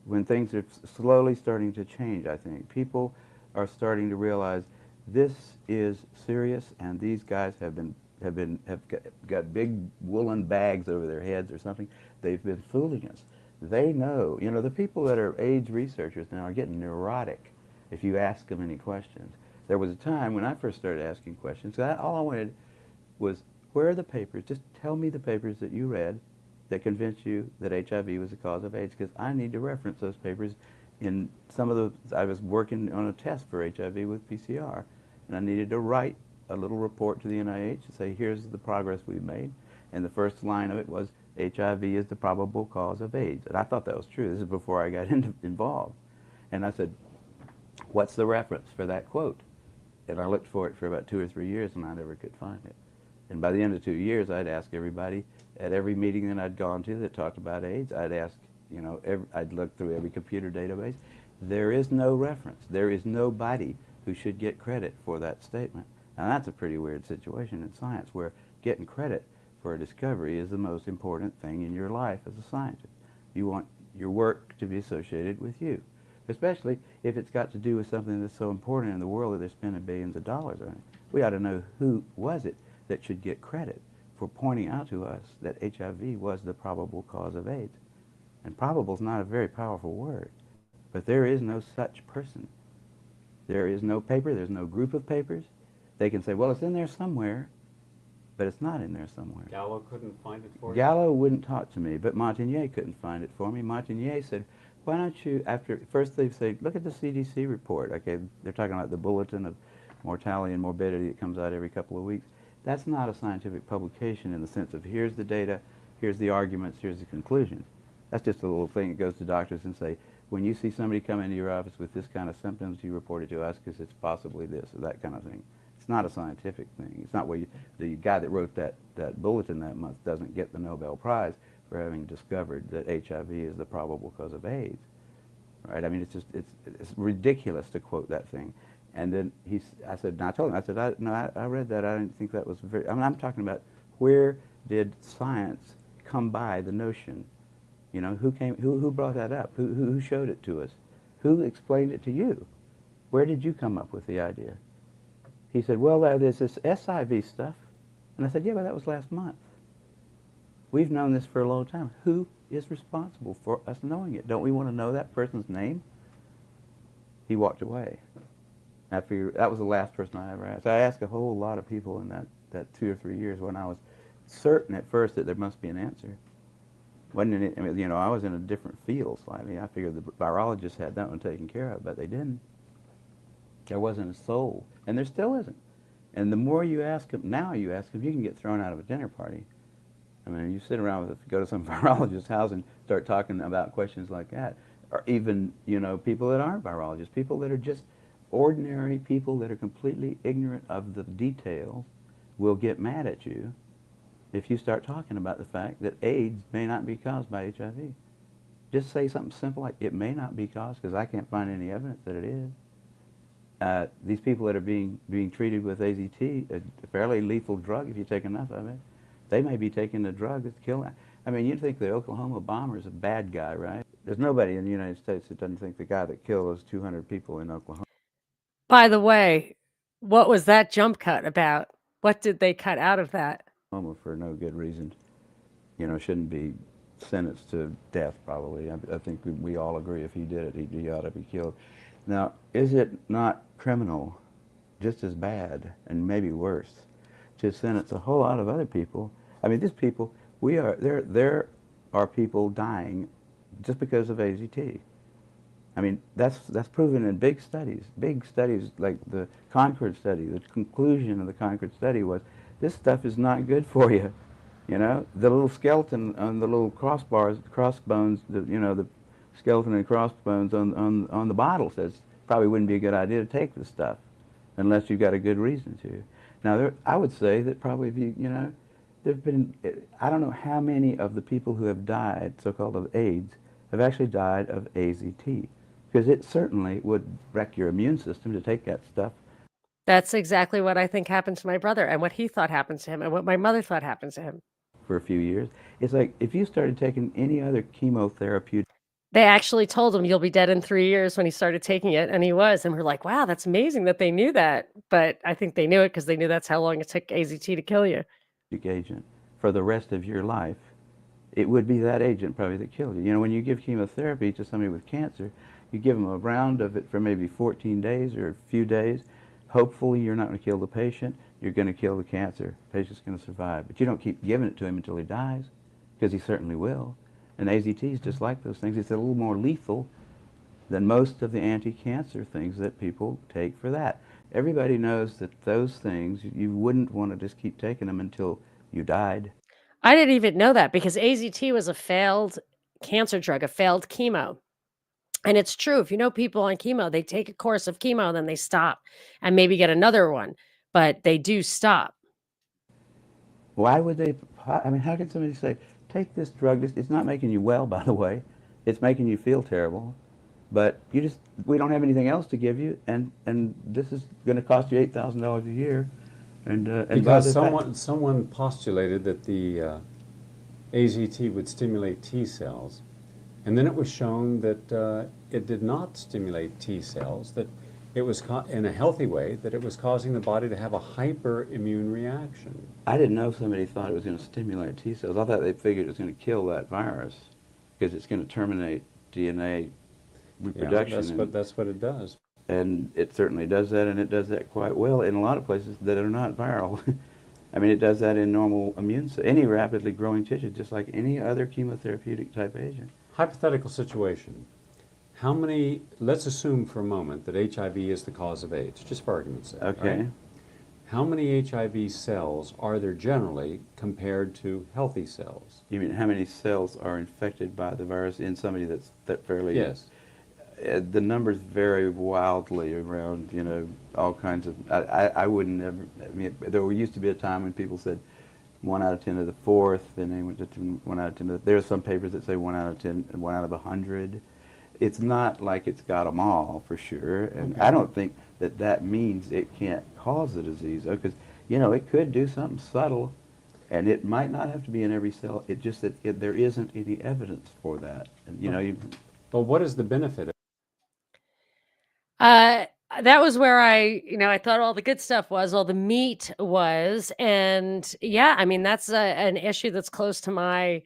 when things are slowly starting to change. I think people are starting to realize this is serious, and these guys have got big woolen bags over their heads or something. They've been fooling us. They know. The people that are AIDS researchers now are getting neurotic if you ask them any questions. There was a time when I first started asking questions. All I wanted was, where are the papers? Just tell me the papers that you read that convinced you that HIV was the cause of AIDS, because I need to reference those papers in some of the. I was working on a test for HIV with PCR, and I needed to write a little report to the NIH to say, here's the progress we've made. And the first line of it was, HIV is the probable cause of AIDS. And I thought that was true. This is before I got involved. And I said, what's the reference for that quote? And I looked for it for about 2 or 3 years, and I never could find it. And by the end of 2 years, I'd ask everybody at every meeting that I'd gone to that talked about AIDS, I'd ask, I'd look through every computer database. There is no reference. There is nobody who should get credit for that statement. Now, that's a pretty weird situation in science, where getting credit for a discovery is the most important thing in your life as a scientist. You want your work to be associated with you, especially if it's got to do with something that's so important in the world that they're spending billions of dollars on it. We ought to know who was it that should get credit for pointing out to us that HIV was the probable cause of AIDS. And probable is not a very powerful word, but there is no such person. There is no paper, there's no group of papers. They can say, well, it's in there somewhere, but it's not in there somewhere. Gallo couldn't find it for you? Gallo wouldn't talk to me, but Montagnier couldn't find it for me. Montagnier said, why don't you, first they say, look at the CDC report. Okay, they're talking about the bulletin of mortality and morbidity that comes out every couple of weeks. That's not a scientific publication in the sense of, here's the data, here's the arguments, here's the conclusions. That's just a little thing that goes to doctors and say, when you see somebody come into your office with this kind of symptoms, you report it to us because it's possibly this or that kind of thing. it's not a scientific thing. It's not where the guy that wrote that bulletin that month doesn't get the Nobel Prize for having discovered that HIV is the probable cause of AIDS, right? I mean, it's ridiculous to quote that thing. And then I said, and I told him, I said, I read that. I didn't think that was very. I mean, I'm talking about where did science come by the notion? You know, who brought that up? Who showed it to us? Who explained it to you? Where did you come up with the idea? He said, well, there's this SIV stuff. And I said, yeah, but that was last month. We've known this for a long time. Who is responsible for us knowing it? Don't we want to know that person's name? He walked away. I figured that was the last person I ever asked. I asked a whole lot of people in that 2 or 3 years when I was certain at first that there must be an answer. Wasn't it, I mean, you know, I was in a different field slightly. I figured the virologists had that one taken care of, but they didn't. There wasn't a soul, and there still isn't. And the more you ask them, now you ask them, you can get thrown out of a dinner party. I mean, you sit around with, go to some virologist's house and start talking about questions like that, or even, you know, people that aren't virologists, people that are just ordinary people that are completely ignorant of the details will get mad at you if you start talking about the fact that AIDS may not be caused by HIV. Just say something simple like, it may not be caused, because I can't find any evidence that it is. These people that are being treated with AZT, a fairly lethal drug if you take enough of it, they may be taking a drug that's killing. I mean, you'd think the Oklahoma bomber is a bad guy, right? There's nobody in the United States that doesn't think the guy that killed those 200 people in Oklahoma. By the way, what was that jump cut about? What did they cut out of that? For no good reason. You know, shouldn't be sentenced to death, probably. I think we all agree if he did it, he ought to be killed. Now, is it not criminal, just as bad, and maybe worse, to sentence a whole lot of other people? I mean, these people, there are people dying just because of AZT. I mean, that's proven in big studies like the Concord study. The conclusion of the Concord study was, this stuff is not good for you. You know, the little skeleton on the little crossbones, the skeleton and crossbones on the bottle says probably wouldn't be a good idea to take this stuff unless you've got a good reason to. Now, I would say that probably if there've been, I don't know how many of the people who have died, so-called of AIDS, have actually died of AZT, because it certainly would wreck your immune system to take that stuff. That's exactly what I think happened to my brother, and what he thought happened to him, and what my mother thought happened to him. For a few years. It's like if you started taking any other chemotherapeutic. They actually told him, you'll be dead in 3 years when he started taking it, and he was. And we're like, wow, that's amazing that they knew that. But I think they knew it because they knew that's how long it took AZT to kill you. Agent for the rest of your life, it would be that agent probably that killed you. You know, when you give chemotherapy to somebody with cancer, you give them a round of it for maybe 14 days or a few days. Hopefully you're not going to kill the patient. You're going to kill the cancer. The patient's going to survive. But you don't keep giving it to him until he dies, because he certainly will. And AZT is just like those things. It's a little more lethal than most of the anti-cancer things that people take for that. Everybody knows that those things, you wouldn't want to just keep taking them until you died. I didn't even know that, because AZT was a failed cancer drug, a failed chemo. And it's true. If you know people on chemo, they take a course of chemo, then they stop and maybe get another one, but they do stop. Why would they? I mean, how can somebody say, take this drug? It's not making you well, by the way. It's making you feel terrible. But we don't have anything else to give you, and this is going to cost you $8,000 a year. And because someone postulated that the AZT would stimulate T cells, and then it was shown that it did not stimulate T cells, that it was in a healthy way, that it was causing the body to have a hyperimmune reaction. I didn't know somebody thought it was going to stimulate T cells. I thought they figured it was going to kill that virus because it's going to terminate DNA reproduction. Yeah, that's what it does. And it certainly does that, and it does that quite well in a lot of places that are not viral. I mean, it does that in normal any rapidly growing tissue, just like any other chemotherapeutic type agent. Hypothetical situation. How many, let's assume for a moment that HIV is the cause of AIDS, just for argument's sake. Okay. Right? How many HIV cells are there generally compared to healthy cells? You mean how many cells are infected by the virus in somebody that's fairly... Yes. the numbers vary wildly around, you know, all kinds of. I wouldn't ever. I mean, there used to be a time when people said 1 out of 10 to the fourth, and they went to 1 out of 10 to the. There are some papers that say 1 out of 10, and 1 out of 100. It's not like it's got them all for sure, and I don't think that that means it can't cause the disease, because you know it could do something subtle, and it might not have to be in every cell. It just that there isn't any evidence for that, and you know. But what is the benefit of That was where I thought all the good stuff was, all the meat was. And yeah, I mean, that's an issue that's close to my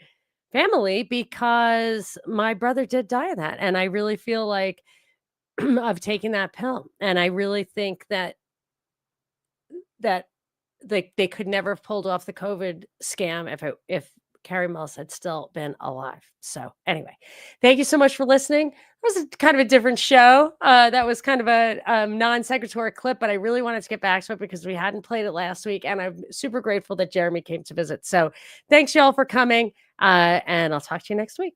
family because my brother did die of that. And I really feel like I've taken that pill. And I really think that they could never have pulled off the COVID scam if Kary Mullis had still been alive. So anyway, thank you so much for listening. That was kind of a different show. That was kind of a non-sequitur clip, but I really wanted to get back to it because we hadn't played it last week, and I'm super grateful that Jeremy came to visit. So thanks y'all for coming, and I'll talk to you next week.